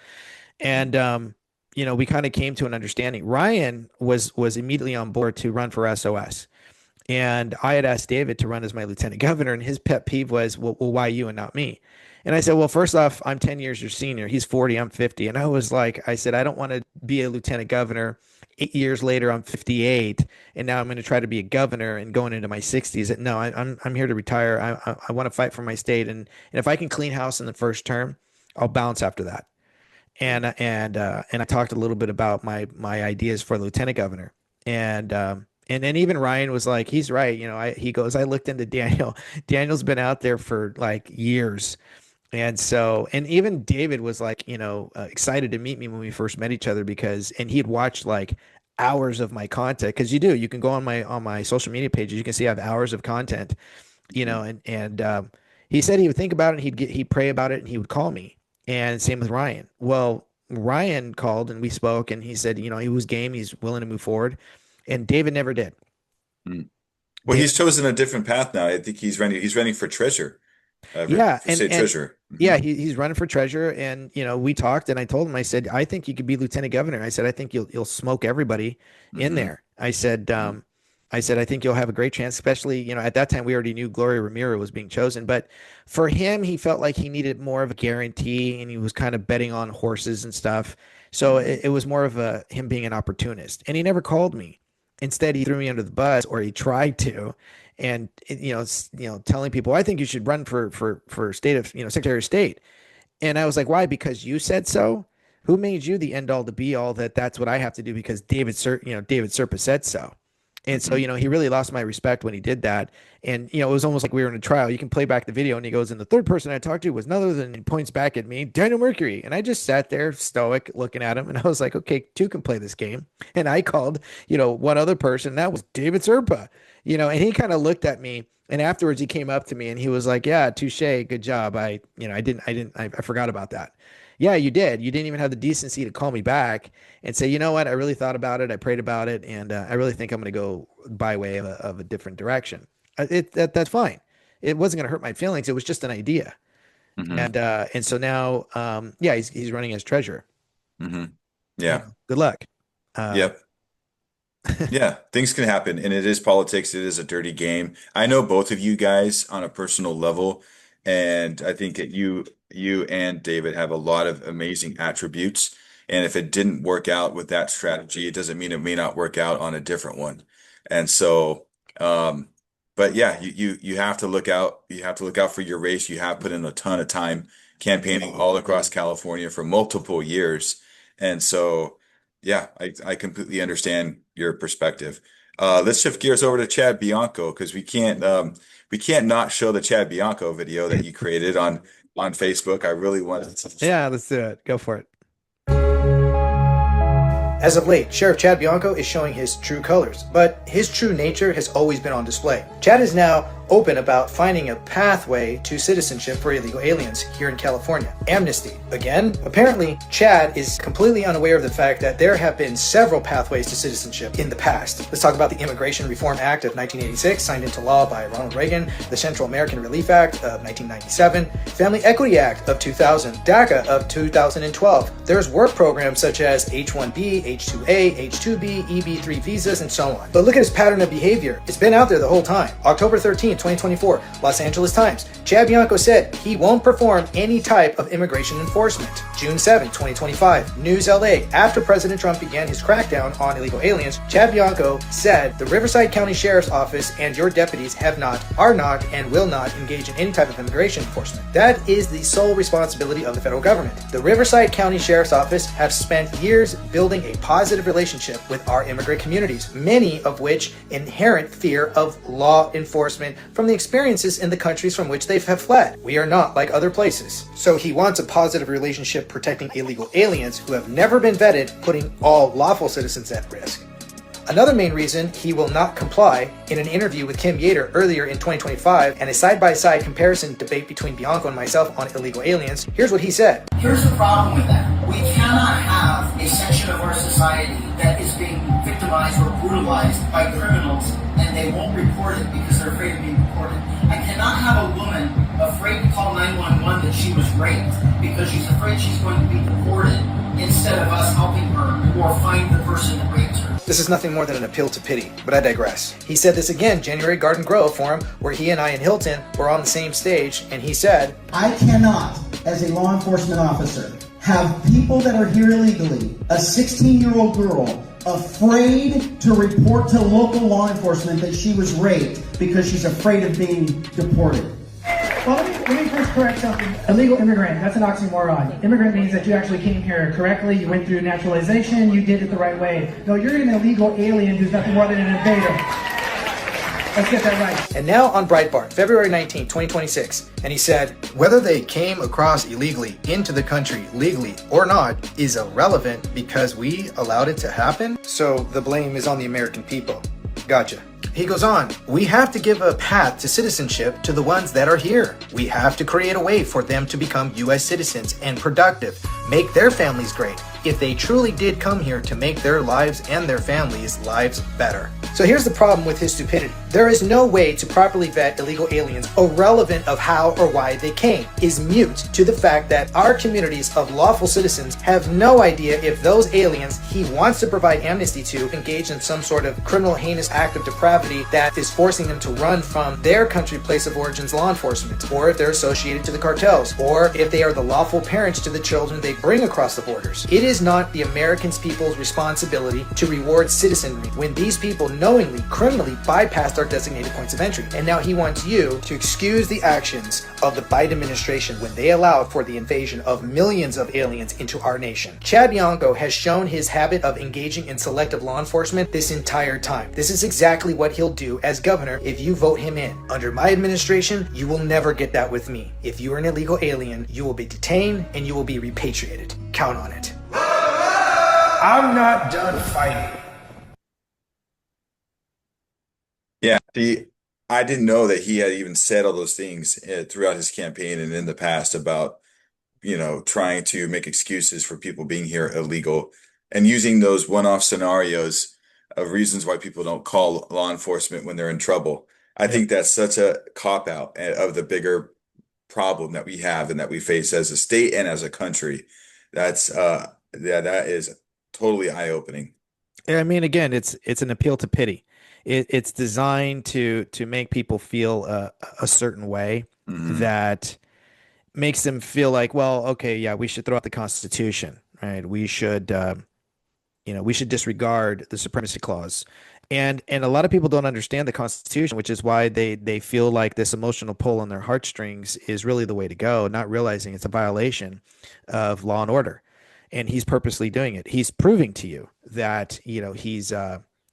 And, we kind of came to an understanding. Ryan was immediately on board to run for SOS. And I had asked David to run as my lieutenant governor, and his pet peeve was, well, why you and not me? And I said, well, first off, I'm 10 years your senior. He's 40, I'm 50. And I was like, I said, I don't want to be a lieutenant governor. 8 years later, I'm 58, and now I'm going to try to be a governor and going into my 60s. No, I'm here to retire. I want to fight for my state, and if I can clean house in the first term, I'll bounce after that. And I talked a little bit about my ideas for lieutenant governor, and then even Ryan was like, he's right. He goes, I looked into Daniel. Daniel's been out there for like years. And so, and even David was like, excited to meet me when we first met each other and he'd watched like hours of my content. Cause you can go on my social media pages. You can see I have hours of content, and he said he would think about it and he'd pray about it and he would call me. And same with Ryan. Well, Ryan called and we spoke and he said, he was game. He's willing to move forward. And David never did. Mm. Well, David, he's chosen a different path now. I think he's running for treasurer, yeah, for and state treasurer. yeah, he's running for treasurer, and we talked, and I told him, I said, I think you could be lieutenant governor. I said, I think you'll smoke everybody in Hmm. there. I said, I think you'll have a great chance, especially, at that time we already knew Gloria Ramiro was being chosen, but for him, he felt like he needed more of a guarantee, and he was kind of betting on horses and stuff. So it was more of him being an opportunist, and he never called me. Instead, he threw me under the bus, or he tried to, and telling people, I think you should run for state of Secretary of State. And I was like, why? Because you said so. Who made you the end all to be all that's what I have to do because David Serpa said so. And so, Hmm. he really lost my respect when he did that. And, it was almost like we were in a trial. You can play back the video and he goes, and the third person I talked to was none other than, he points back at me, Daniel Mercury. And I just sat there stoic looking at him. And I was like, okay, two can play this game. And I called, one other person. That was David Serpa, and he kind of looked at me. And afterwards he came up to me and he was like, yeah, touche, good job. I forgot about that. Yeah, you did. You didn't even have the decency to call me back and say, you know what? I really thought about it. I prayed about it, and I really think I'm going to go by way of a different direction. That's fine. It wasn't going to hurt my feelings. It was just an idea. Hmm. And so now, yeah, he's running as treasurer. Hmm. Yeah. Good luck. Uh, Yep. Yeah, things can happen, and it is politics. It is a dirty game. I know both of you guys on a personal level, and I think that you and David have a lot of amazing attributes. And if it didn't work out with that strategy, it doesn't mean it may not work out on a different one. And so, but yeah, you have to look out. You have to look out for your race. You have put in a ton of time campaigning all across California for multiple years, and so. Yeah, I completely understand your perspective. Let's shift gears over to Chad Bianco because we can't not show the Chad Bianco video that you created on Facebook. I really wanted to. yeah, let's do it. Go for it. As of late, Sheriff Chad Bianco is showing his true colors, but his true nature has always been on display. Chad is now open about finding a pathway to citizenship for illegal aliens here in California. Amnesty. Again, apparently, Chad is completely unaware of the fact that there have been several pathways to citizenship in the past. Let's talk about the Immigration Reform Act of 1986, signed into law by Ronald Reagan, the Central American Relief Act of 1997, Family Equity Act of 2000, DACA of 2012. There's work programs such as H-1B, H-2A, H-2B, EB-3 visas, and so on. But look at his pattern of behavior. It's been out there the whole time. October 13, 2024, Los Angeles Times. Chad Bianco said he won't perform any type of immigration enforcement. June 7, 2025, News LA. After President Trump began his crackdown on illegal aliens, Chad Bianco said the Riverside County Sheriff's Office and your deputies have not, are not, and will not engage in any type of immigration enforcement. That is the sole responsibility of the federal government. The Riverside County Sheriff's Office have spent years building a positive relationship with our immigrant communities, many of which inherent fear of law enforcement from the experiences in the countries from which they have fled. We are not like other places. So he wants a positive relationship protecting illegal aliens who have never been vetted, putting all lawful citizens at risk. Another main reason he will not comply, in an interview with Kim Yater earlier in 2025 and a side-by-side comparison debate between Bianco and myself on illegal aliens, here's what he said. Here's the problem with that. We cannot have a section of our society that is being victimized or brutalized by criminals and they won't report it because they're afraid of being reported. I cannot have a woman afraid to call 911 that she was raped because she's afraid she's going to be deported instead of us helping her or find the person that raped her. This is nothing more than an appeal to pity, but I digress. He said this again January Garden Grove forum where he and I in Hilton were on the same stage, and he said, I cannot, as a law enforcement officer, have people that are here illegally, a 16-year-old girl, afraid to report to local law enforcement that she was raped because she's afraid of being deported. Well, let me first correct something. Illegal immigrant, that's an oxymoron. Immigrant means that you actually came here correctly, you went through naturalization, you did it the right way. No, you're an illegal alien who's nothing more than an invader. Let's get that right. And now on Breitbart, February 19, 2026, and he said, whether they came across illegally into the country legally or not is irrelevant because we allowed it to happen. So the blame is on the American people. Gotcha. He goes on, we have to give a path to citizenship to the ones that are here. We have to create a way for them to become U.S. citizens and productive, make their families great, if they truly did come here to make their lives and their families' lives better. So here's the problem with his stupidity. There is no way to properly vet illegal aliens, irrelevant of how or why they came, is mute to the fact that our communities of lawful citizens have no idea if those aliens he wants to provide amnesty to engage in some sort of criminal heinous act of depravity that is forcing them to run from their country place of origin's law enforcement, or if they're associated to the cartels, or if they are the lawful parents to the children they bring across the borders. It is not the American people's responsibility to reward citizenry when these people knowingly, criminally bypassed our designated points of entry. And now he wants you to excuse the actions of the Biden administration when they allowed for the invasion of millions of aliens into our nation. Chad Bianco has shown his habit of engaging in selective law enforcement this entire time. This is exactly what he'll do as governor if you vote him in. Under my administration, you will never get that with me. If you are an illegal alien, you will be detained and you will be repatriated. Count on it. I'm not done fighting. Yeah, I didn't know that he had even said all those things throughout his campaign and in the past about, trying to make excuses for people being here illegal and using those one-off scenarios of reasons why people don't call law enforcement when they're in trouble. I think that's such a cop-out of the bigger problem that we have and that we face as a state and as a country. That is totally eye-opening. I mean, again, it's an appeal to pity. It's designed to make people feel a certain way that makes them feel like, well, okay, yeah, we should throw out the Constitution, right? We should, we should disregard the Supremacy Clause. And a lot of people don't understand the Constitution, which is why they feel like this emotional pull on their heartstrings is really the way to go, not realizing it's a violation of law and order. And he's purposely doing it. He's proving to you that,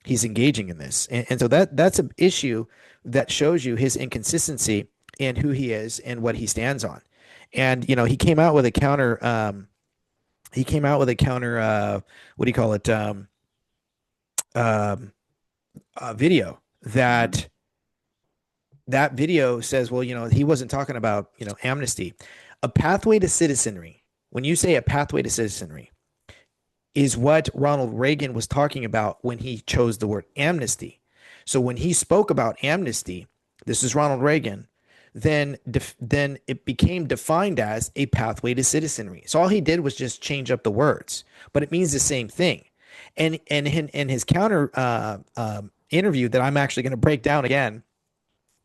he's engaging in this. And so that's an issue that shows you his inconsistency in who he is and what he stands on. And, he came out with a counter he came out with a counter, what do you call it? Um, video Mhm. that video says, well, he wasn't talking about, amnesty. A pathway to citizenry. When you say a pathway to citizenry, is what Ronald Reagan was talking about when he chose the word amnesty. So when he spoke about amnesty, this is Ronald Reagan, then it became defined as a pathway to citizenry. So all he did was just change up the words, but it means the same thing. And in his counter interview that I'm actually going to break down again,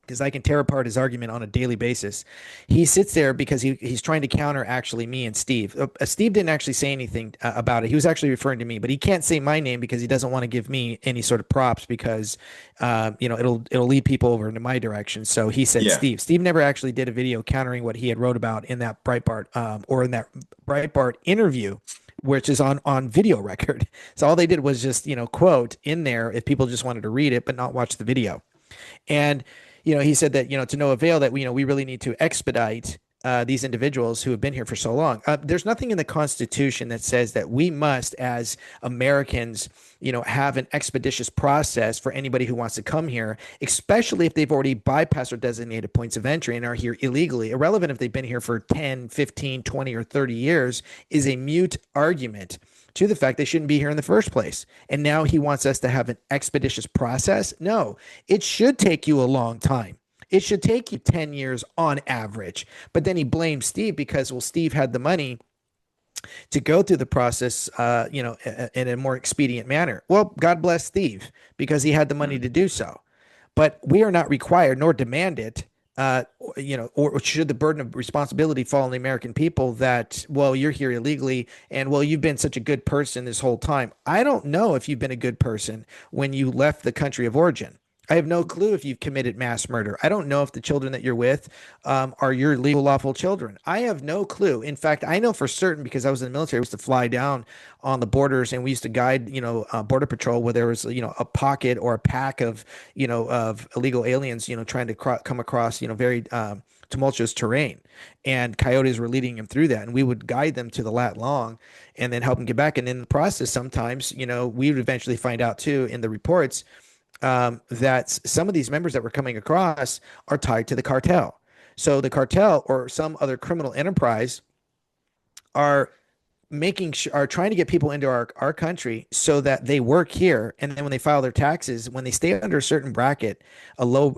because I can tear apart his argument on a daily basis. He sits there because he's trying to counter actually me and Steve. Steve didn't actually say anything about it. He was actually referring to me, but he can't say my name because he doesn't want to give me any sort of props because it'll lead people over into my direction. So he said Yeah. Steve. Steve never actually did a video countering what he had wrote about in that Breitbart or in that Breitbart interview, which is on video record. So all they did was just quote in there if people just wanted to read it but not watch the video. And he said that to no avail, that we really need to expedite these individuals who have been here for so long. There's nothing in the Constitution that says that we must, as Americans, have an expeditious process for anybody who wants to come here, especially if they've already bypassed their designated points of entry and are here illegally. Irrelevant if they've been here for 10, 15, 20, or 30 years is a mute argument to the fact they shouldn't be here in the first place. And now he wants us to have an expeditious process. No, it should take you a long time. It should take you 10 years on average. But then he blames Steve because, well, Steve had the money to go through the process, in a more expedient manner. Well, God bless Steve because he had the money to do so. But we are not required nor demand it, or should the burden of responsibility fall on the American people that, well, you're here illegally and, well, you've been such a good person this whole time. I don't know if you've been a good person when you left the country of origin. I have no clue if you've committed mass murder. I don't know if the children that you're with are your legal, lawful children. I have no clue. In fact, I know for certain because I was in the military. I used to fly down on the borders and we used to guide, border patrol where there was, a pocket or a pack of, of illegal aliens, trying to come across, very tumultuous terrain. And coyotes were leading them through that. And we would guide them to the lat long and then help them get back. And in the process, sometimes, we would eventually find out too in the reports that some of these members that were coming across are tied to the cartel. So the cartel or some other criminal enterprise are are trying to get people into our country so that they work here, and then when they file their taxes, when they stay under a certain bracket, a low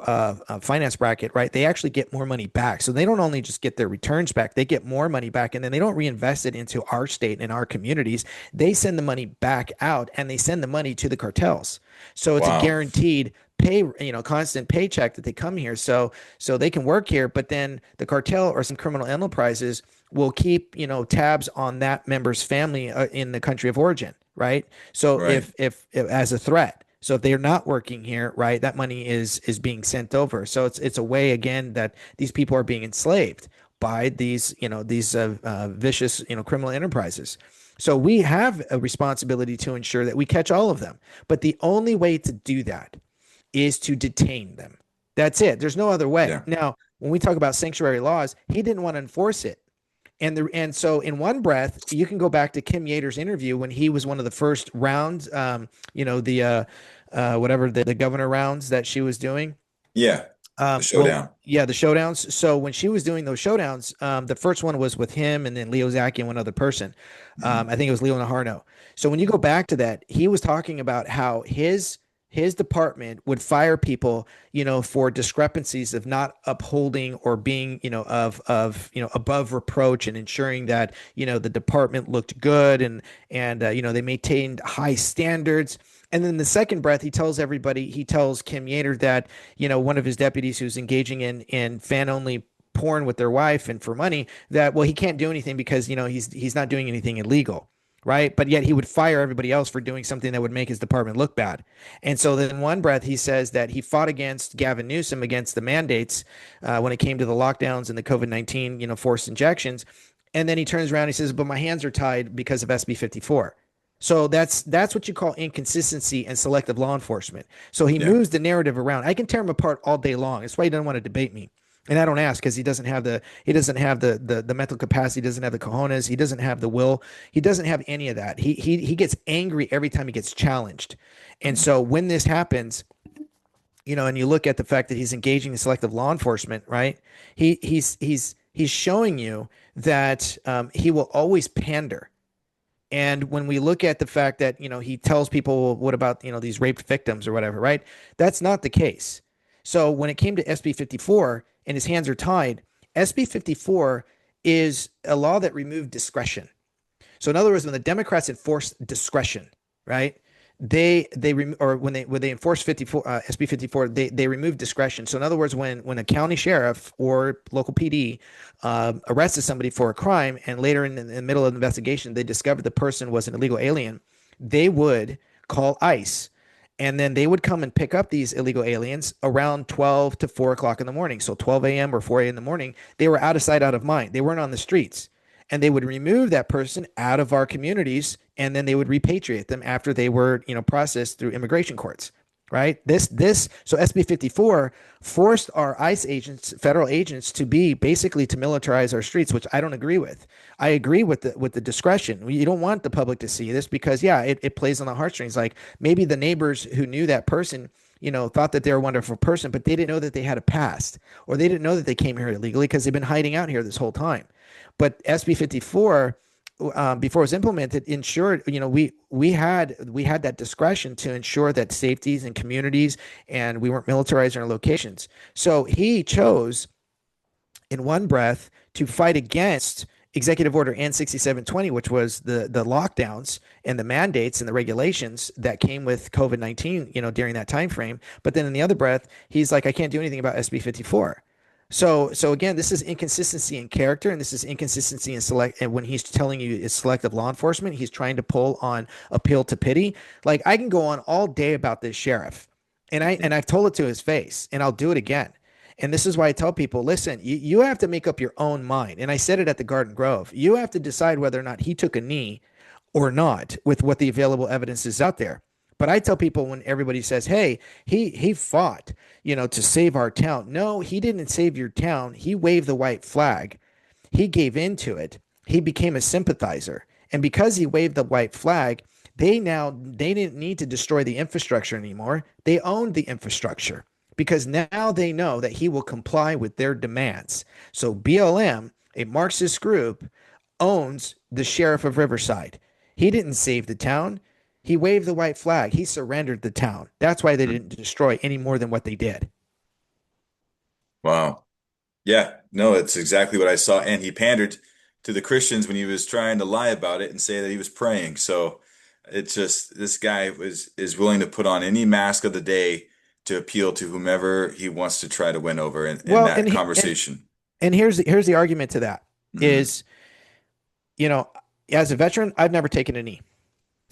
finance bracket, right, they actually get more money back. So they don't only just get their returns back, they get more money back, and then they don't reinvest it into our state and our communities. They send the money back out and they send the money to the cartels. So it's a Wow. guaranteed pay, constant paycheck that they come here so they can work here, but then the cartel or some criminal enterprises will keep tabs on that member's family in the country of origin, right? So Right. if as a threat, so if they're not working here, right, that money is being sent over. So it's a way again that these people are being enslaved by these vicious criminal enterprises. So we have a responsibility to ensure that we catch all of them. But the only way to do that is to detain them. That's it. There's no other way. Yeah. Now, when we talk about sanctuary laws, he didn't want to enforce it. And so in one breath, you can go back to Kim Yater's interview when he was one of the first rounds, whatever the governor rounds that she was doing. Yeah. The showdown. Yeah, the showdowns. So when she was doing those showdowns, the first one was with him and then Leo Zaki and one other person. I think it was Leo Naharno. So when you go back to that, he was talking about how his department would fire people, for discrepancies of not upholding or being, above reproach and ensuring that, the department looked good and they maintained high standards. And then the second breath, he tells Kim Yater that, one of his deputies who's engaging in fan only porn with their wife and for money, that, well, he can't do anything because, he's not doing anything illegal. Right. But yet he would fire everybody else for doing something that would make his department look bad. And so then in one breath, he says that he fought against Gavin Newsom against the mandates when it came to the lockdowns and the COVID-19, forced injections. And then he turns around and he says, but my hands are tied because of SB 54. So that's what you call inconsistency and selective law enforcement. So he moves the narrative around. I can tear him apart all day long. That's why he doesn't want to debate me. And I don't ask because he doesn't have the mental capacity, he doesn't have the cojones, he doesn't have the will, he doesn't have any of that. He gets angry every time he gets challenged. And so when this happens, and you look at the fact that he's engaging in selective law enforcement, right? He's showing you that he will always pander. And when we look at the fact that, he tells people, well, what about, these raped victims or whatever, right? That's not the case. So when it came to SB 54 and his hands are tied, SB 54 is a law that removed discretion. So in other words, when the Democrats enforce discretion, right? Or when they enforce 54 SB 54, they remove discretion. So in other words, when a county sheriff or local PD arrested somebody for a crime, and later in the middle of the investigation they discovered the person was an illegal alien, they would call ICE, and then they would come and pick up these illegal aliens around 12 to 4 o'clock in the morning. So 12 a.m. or 4 a.m. in the morning, they were out of sight, out of mind. They weren't on the streets, and they would remove that person out of our communities, and then they would repatriate them after they were, processed through immigration courts, right? So SB 54 forced our ICE agents, federal agents, to basically to militarize our streets, which I don't agree with. I agree with the discretion. You don't want the public to see this because, yeah, it plays on the heartstrings. Like maybe the neighbors who knew that person, thought that they were a wonderful person, but they didn't know that they had a past, or they didn't know that they came here illegally because they've been hiding out here this whole time. But SB 54, before it was implemented, ensured, we had that discretion to ensure that safeties and communities, and we weren't militarizing our locations. So he chose, in one breath, to fight against Executive Order N6720, which was the lockdowns and the mandates and the regulations that came with COVID-19, during that time frame. But then in the other breath, he's like, I can't do anything about SB 54. So again, this is inconsistency in character, and this is inconsistency in select. And when he's telling you it's selective law enforcement, he's trying to pull on appeal to pity. Like I can go on all day about this sheriff, and I've told it to his face, and I'll do it again. And this is why I tell people, listen, you have to make up your own mind. And I said it at the Garden Grove. You have to decide whether or not he took a knee or not with what the available evidence is out there. But I tell people when everybody says, hey, he fought, to save our town. No, he didn't save your town. He waved the white flag. He gave into it. He became a sympathizer. And because he waved the white flag, they didn't need to destroy the infrastructure anymore. They owned the infrastructure because now they know that he will comply with their demands. So BLM, a Marxist group, owns the sheriff of Riverside. He didn't save the town. He waved the white flag. He surrendered the town. That's why they didn't destroy any more than what they did. Wow. Yeah, no, it's exactly what I saw. And he pandered to the Christians when he was trying to lie about it and say that he was praying. So it's just this guy is willing to put on any mask of the day to appeal to whomever he wants to try to win over in that conversation. And here's the argument to that is, as a veteran, I've never taken a knee.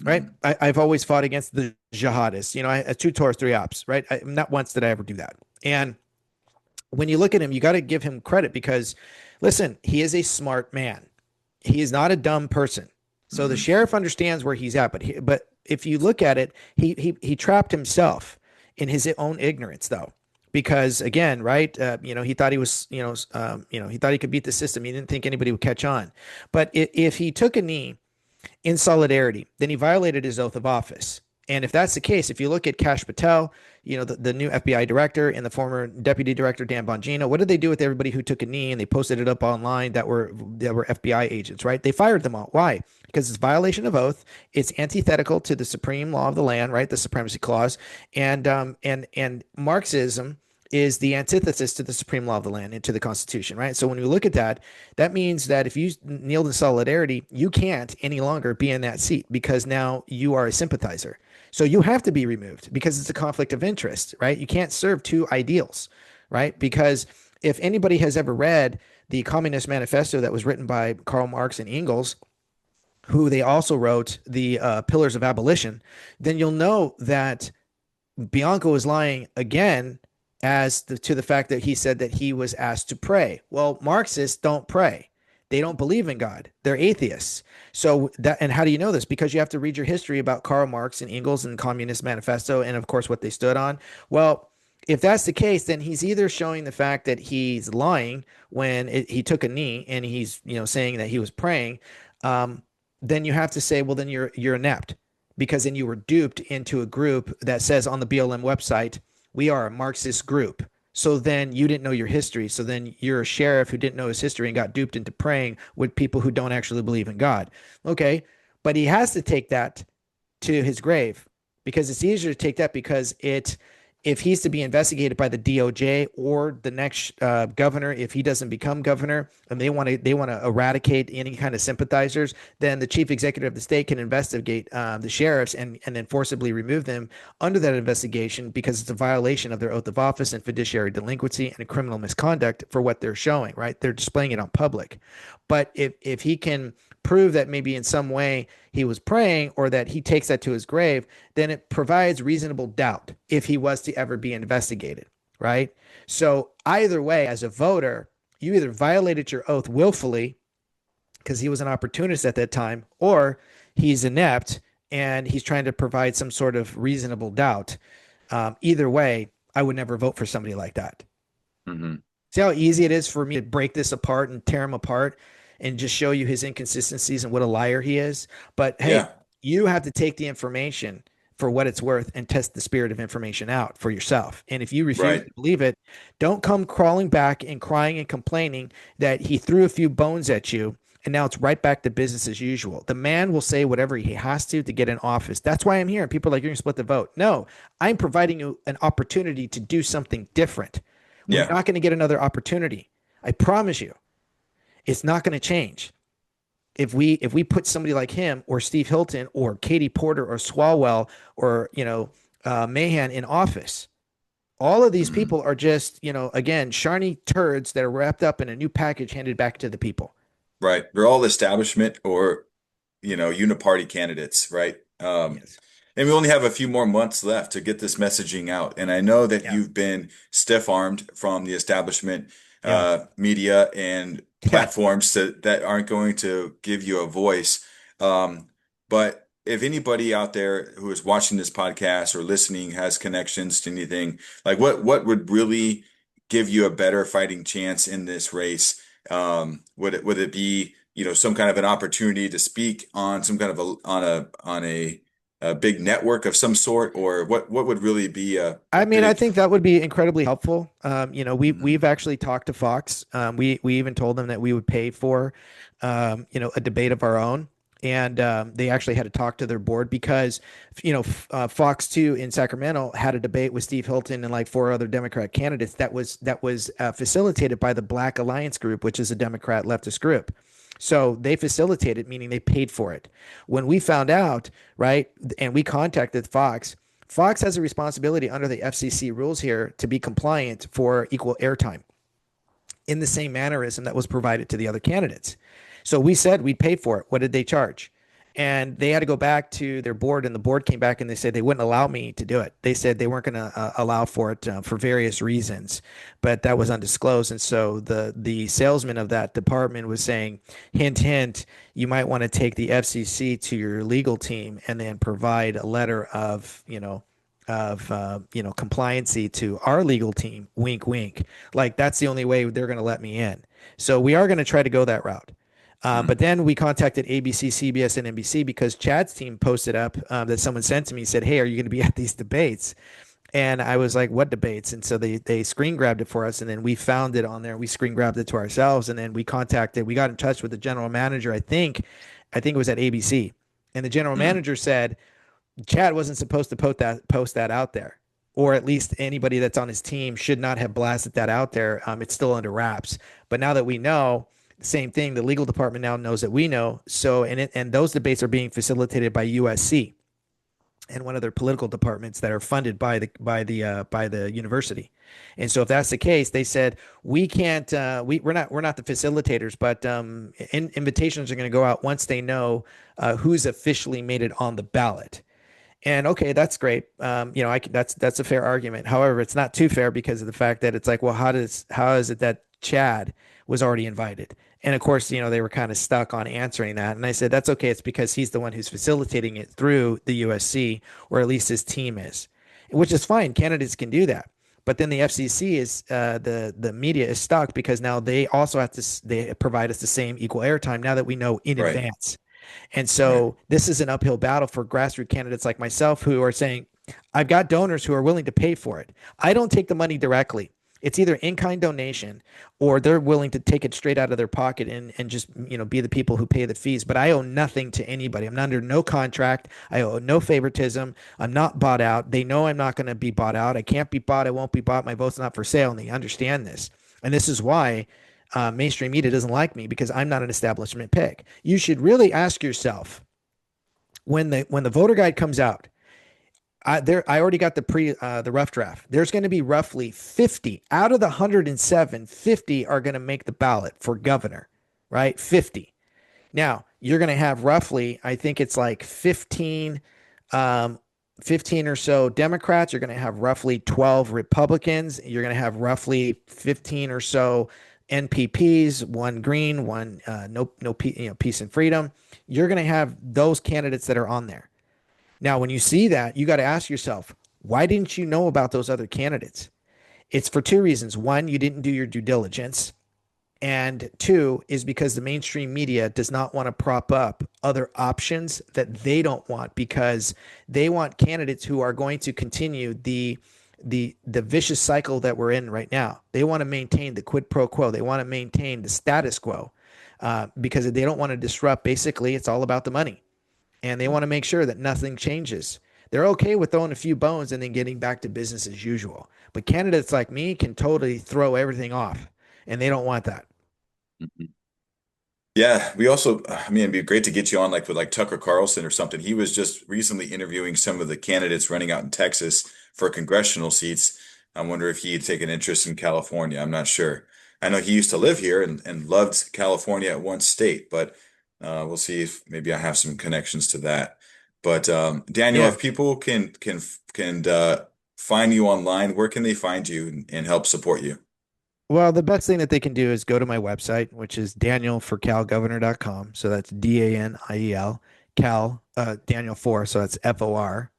Right. I've always fought against the jihadists, I 2 tours, 3 ops, right? Not once did I ever do that. And when you look at him, you got to give him credit because listen, he is a smart man. He is not a dumb person. So the sheriff understands where he's at, but if you look at it, he trapped himself in his own ignorance though. Because again, right, he thought he was, he thought he could beat the system. He didn't think anybody would catch on. But if he took a knee in solidarity, then he violated his oath of office. And if that's the case, if you look at Kash Patel, the new FBI director and the former deputy director, Dan Bongino, what did they do with everybody who took a knee and they posted it up online that were FBI agents, right? They fired them all. Why? Because it's violation of oath. It's antithetical to the supreme law of the land, right? The supremacy clause. And Marxism is the antithesis to the supreme law of the land and to the Constitution, right? So when we look at that, that means that if you kneeled in solidarity, you can't any longer be in that seat because now you are a sympathizer. So you have to be removed because it's a conflict of interest, right? You can't serve two ideals, right? Because if anybody has ever read the Communist Manifesto that was written by Karl Marx and Engels, who they also wrote the Pillars of Abolition, then you'll know that Bianco is lying again to the fact that he said that he was asked to pray. Well, Marxists don't pray. They don't believe in God. They're atheists. So and how do you know this? Because you have to read your history about Karl Marx and Engels and Communist Manifesto and of course what they stood on. Well, if that's the case, then he's either showing the fact that he's lying when he took a knee and he's, saying that he was praying. Um, then you have to say, well, then you're inept, because then you were duped into a group that says on the BLM website, we are a Marxist group. So then you didn't know your history. So then you're a sheriff who didn't know his history and got duped into praying with people who don't actually believe in God. Okay. But he has to take that to his grave, because it's easier to take that, because if he's to be investigated by the DOJ or the next governor, if he doesn't become governor and they want to eradicate any kind of sympathizers, then the chief executive of the state can investigate the sheriffs and then forcibly remove them under that investigation, because it's a violation of their oath of office and fiduciary delinquency and criminal misconduct for what they're showing, right? They're displaying it on public. But if he can prove that maybe in some way he was praying, or that he takes that to his grave, then it provides reasonable doubt if he was to ever be investigated, right? So either way, as a voter, you either violated your oath willfully because he was an opportunist at that time, or he's inept and he's trying to provide some sort of reasonable doubt. Either way, I would never vote for somebody like that. Mm-hmm. See how easy it is for me to break this apart and tear him apart and just show you his inconsistencies and what a liar he is. But hey, you have to take the information for what it's worth and test the spirit of information out for yourself. And if you refuse to believe it, don't come crawling back and crying and complaining that he threw a few bones at you and now it's right back to business as usual. The man will say whatever he has to get in office. That's why I'm here. And people are like, you're going to split the vote. No, I'm providing you an opportunity to do something different. We're not going to get another opportunity. I promise you. It's not going to change. If we put somebody like him or Steve Hilton or Katie Porter or Swalwell or Mahan in office, all of these people are just again shiny turds that are wrapped up in a new package handed back to the people. Right. They're all establishment or uniparty candidates, right? Yes. And we only have a few more months left to get this messaging out. And I know that you've been stiff-armed from the establishment media and platforms that aren't going to give you a voice. But if anybody out there who is watching this podcast or listening has connections to anything, like what would really give you a better fighting chance in this race? Would it be, some kind of an opportunity to speak on some kind of a big network of some sort, or what would really be I think that would be incredibly helpful. We've actually talked to Fox. We even told them that we would pay for, a debate of our own. And they actually had to talk to their board because, Fox 2 in Sacramento had a debate with Steve Hilton and like 4 other Democrat candidates that was facilitated by the Black Alliance Group, which is a Democrat leftist group. So they facilitated, meaning they paid for it. When we found out, right, and we contacted Fox, Fox has a responsibility under the FCC rules here to be compliant for equal airtime in the same mannerism that was provided to the other candidates. So we said we'd pay for it. What did they charge? And they had to go back to their board, and the board came back and they said they wouldn't allow me to do it. They said they weren't going to allow for it for various reasons, but that was undisclosed. And so the salesman of that department was saying, hint, hint, you might want to take the FCC to your legal team and then provide a letter of, compliancy to our legal team. Wink, wink. Like that's the only way they're going to let me in. So we are going to try to go that route. But then we contacted ABC, CBS, and NBC because Chad's team posted up that someone sent to me, said, hey, are you going to be at these debates? And I was like, what debates? And so they screen grabbed it for us. And then we found it on there. We screen grabbed it to ourselves. And then we got in touch with the general manager. I think it was at ABC. And the general manager said, Chad wasn't supposed to post that out there. Or at least anybody that's on his team should not have blasted that out there. It's still under wraps. But now that we know, same thing. The legal department now knows that we know. So, and those debates are being facilitated by USC and one of their political departments that are funded by the university. And so, if that's the case, they said we can't. We're not the facilitators, but invitations are going to go out once they know who's officially made it on the ballot. And okay, that's great. That's a fair argument. However, it's not too fair because of the fact that it's like, well, how is it that Chad was already invited? And of course, they were kind of stuck on answering that. And I said, that's okay. It's because he's the one who's facilitating it through the USC, or at least his team is, which is fine. Candidates can do that. But then the FCC is the media is stuck because now they also have to they provide us the same equal airtime now that we know in Right. advance. And Right. so this is an uphill battle for grassroots candidates like myself who are saying, I've got donors who are willing to pay for it. I don't take the money directly. It's either in-kind donation or they're willing to take it straight out of their pocket and just, be the people who pay the fees. But I owe nothing to anybody. I'm under no contract. I owe no favoritism. I'm not bought out. They know I'm not going to be bought out. I can't be bought. I won't be bought. My vote's not for sale. And they understand this. And this is why mainstream media doesn't like me because I'm not an establishment pick. You should really ask yourself when the voter guide comes out. I already got the rough draft. There's going to be roughly 50 out of the 107. 50 are going to make the ballot for governor, right? 50. Now you're going to have roughly, I think it's like 15, 15 or so Democrats. You're going to have roughly 12 Republicans. You're going to have roughly 15 or so NPPs, one Green, one no peace and freedom. You're going to have those candidates that are on there. Now, when you see that, you got to ask yourself, why didn't you know about those other candidates? It's for two reasons. One, you didn't do your due diligence. And two is because the mainstream media does not want to prop up other options that they don't want because they want candidates who are going to continue the vicious cycle that we're in right now. They want to maintain the quid pro quo. They want to maintain the status quo because they don't want to disrupt. Basically, it's all about the money. And they want to make sure that nothing changes. They're okay with throwing a few bones and then getting back to business as usual. But candidates like me can totally throw everything off, and they don't want that. Mhm. Yeah, we also, I mean, it'd be great to get you on like with like Tucker Carlson or something. He was just recently interviewing some of the candidates running out in Texas for congressional seats. I wonder if he'd take an interest in California. I'm not sure. I know he used to live here and loved California at one state, but we'll see if maybe I have some connections to that. But Daniel, Yeah. if people can find you online, where can they find you and help support you? Well, the best thing that they can do is go to my website, which is danielforcalgovernor.com. So that's DANIEL, Cal, Daniel for, so that's FOR,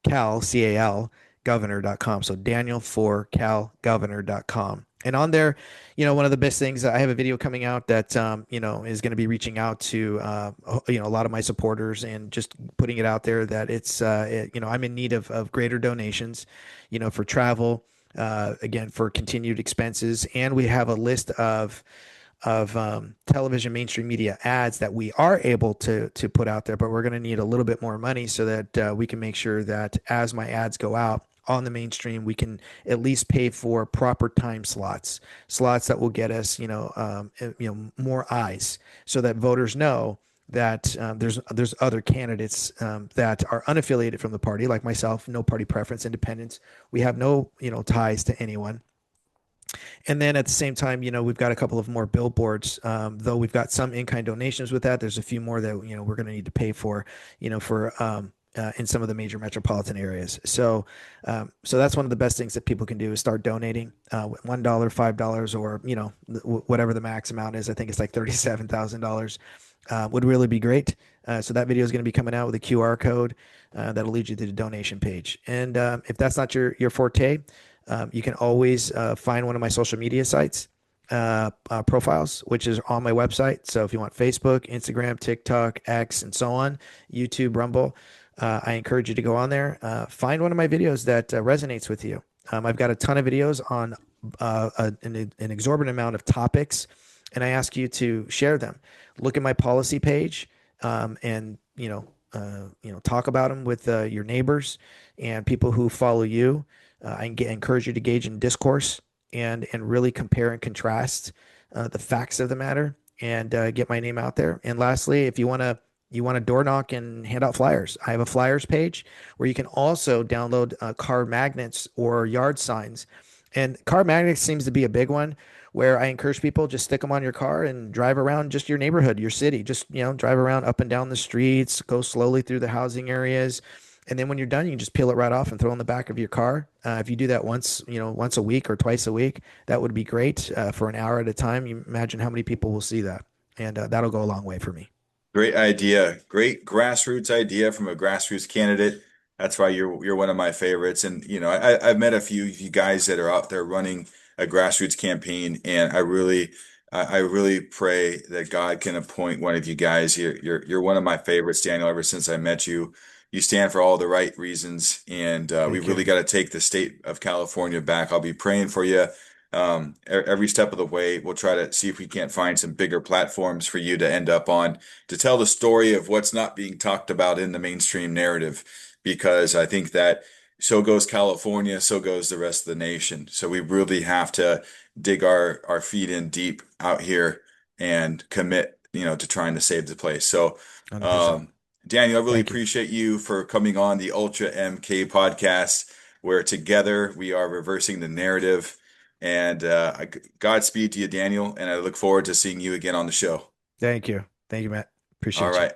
Cal, CAL, governor.com. So danielforcalgovernor.com. And on there, one of the best things, I have a video coming out that, is going to be reaching out to, a lot of my supporters and just putting it out there that I'm in need of greater donations, for travel, again, for continued expenses. And we have a list of television mainstream media ads that we are able to put out there, but we're going to need a little bit more money so that we can make sure that as my ads go out on the mainstream, we can at least pay for proper time slots that will get us, more eyes, so that voters know that there's other candidates that are unaffiliated from the party, like myself, no party preference, independents. We have no ties to anyone. And then at the same time, we've got a couple of more billboards, though we've got some in-kind donations with that. There's a few more that, we're going to need to pay for, in some of the major metropolitan areas. So that's one of the best things that people can do is start donating, $1, $5, or, whatever the max amount is. I think it's like $37,000, would really be great. So that video is going to be coming out with a QR code, that'll lead you to the donation page. And, if that's not your forte, you can always find one of my social media sites profiles, which is on my website. So if you want Facebook, Instagram, TikTok, X, and so on, YouTube, Rumble, I encourage you to go on there. Find one of my videos that resonates with you. I've got a ton of videos on an exorbitant amount of topics, and I ask you to share them. Look at my policy page, and talk about them with your neighbors and people who follow you. Encourage you to engage in discourse and really compare and contrast the facts of the matter and get my name out there. And lastly, if you want to door knock and hand out flyers, I have a flyers page where you can also download car magnets or yard signs. And car magnets seems to be a big one where I encourage people just stick them on your car and drive around just your neighborhood, your city. Just, drive around up and down the streets, go slowly through the housing areas. And then when you're done, you can just peel it right off and throw it in the back of your car. If you do that once a week or twice a week, that would be great for an hour at a time. You imagine how many people will see that. And that'll go a long way for me. Great idea. Great grassroots idea from a grassroots candidate. That's why you're one of my favorites. And I've met a few of you guys that are out there running a grassroots campaign, and I really pray that God can appoint one of you guys. You're one of my favorites, Daniel. Ever since I met you, you stand for all the right reasons, and we Thank you. really got to take the state of California back. I'll be praying for you. Every step of the way, we'll try to see if we can't find some bigger platforms for you to end up on to tell the story of what's not being talked about in the mainstream narrative, because I think that so goes California, so goes the rest of the nation. So we really have to dig our feet in deep out here and commit, to trying to save the place. So, 100%. Daniel, I really Thank you. appreciate you for coming on the Ultra MK podcast, where together we are reversing the narrative. And Godspeed to you, Daniel. And I look forward to seeing you again on the show. Thank you. Thank you, Matt. All Appreciate you. right.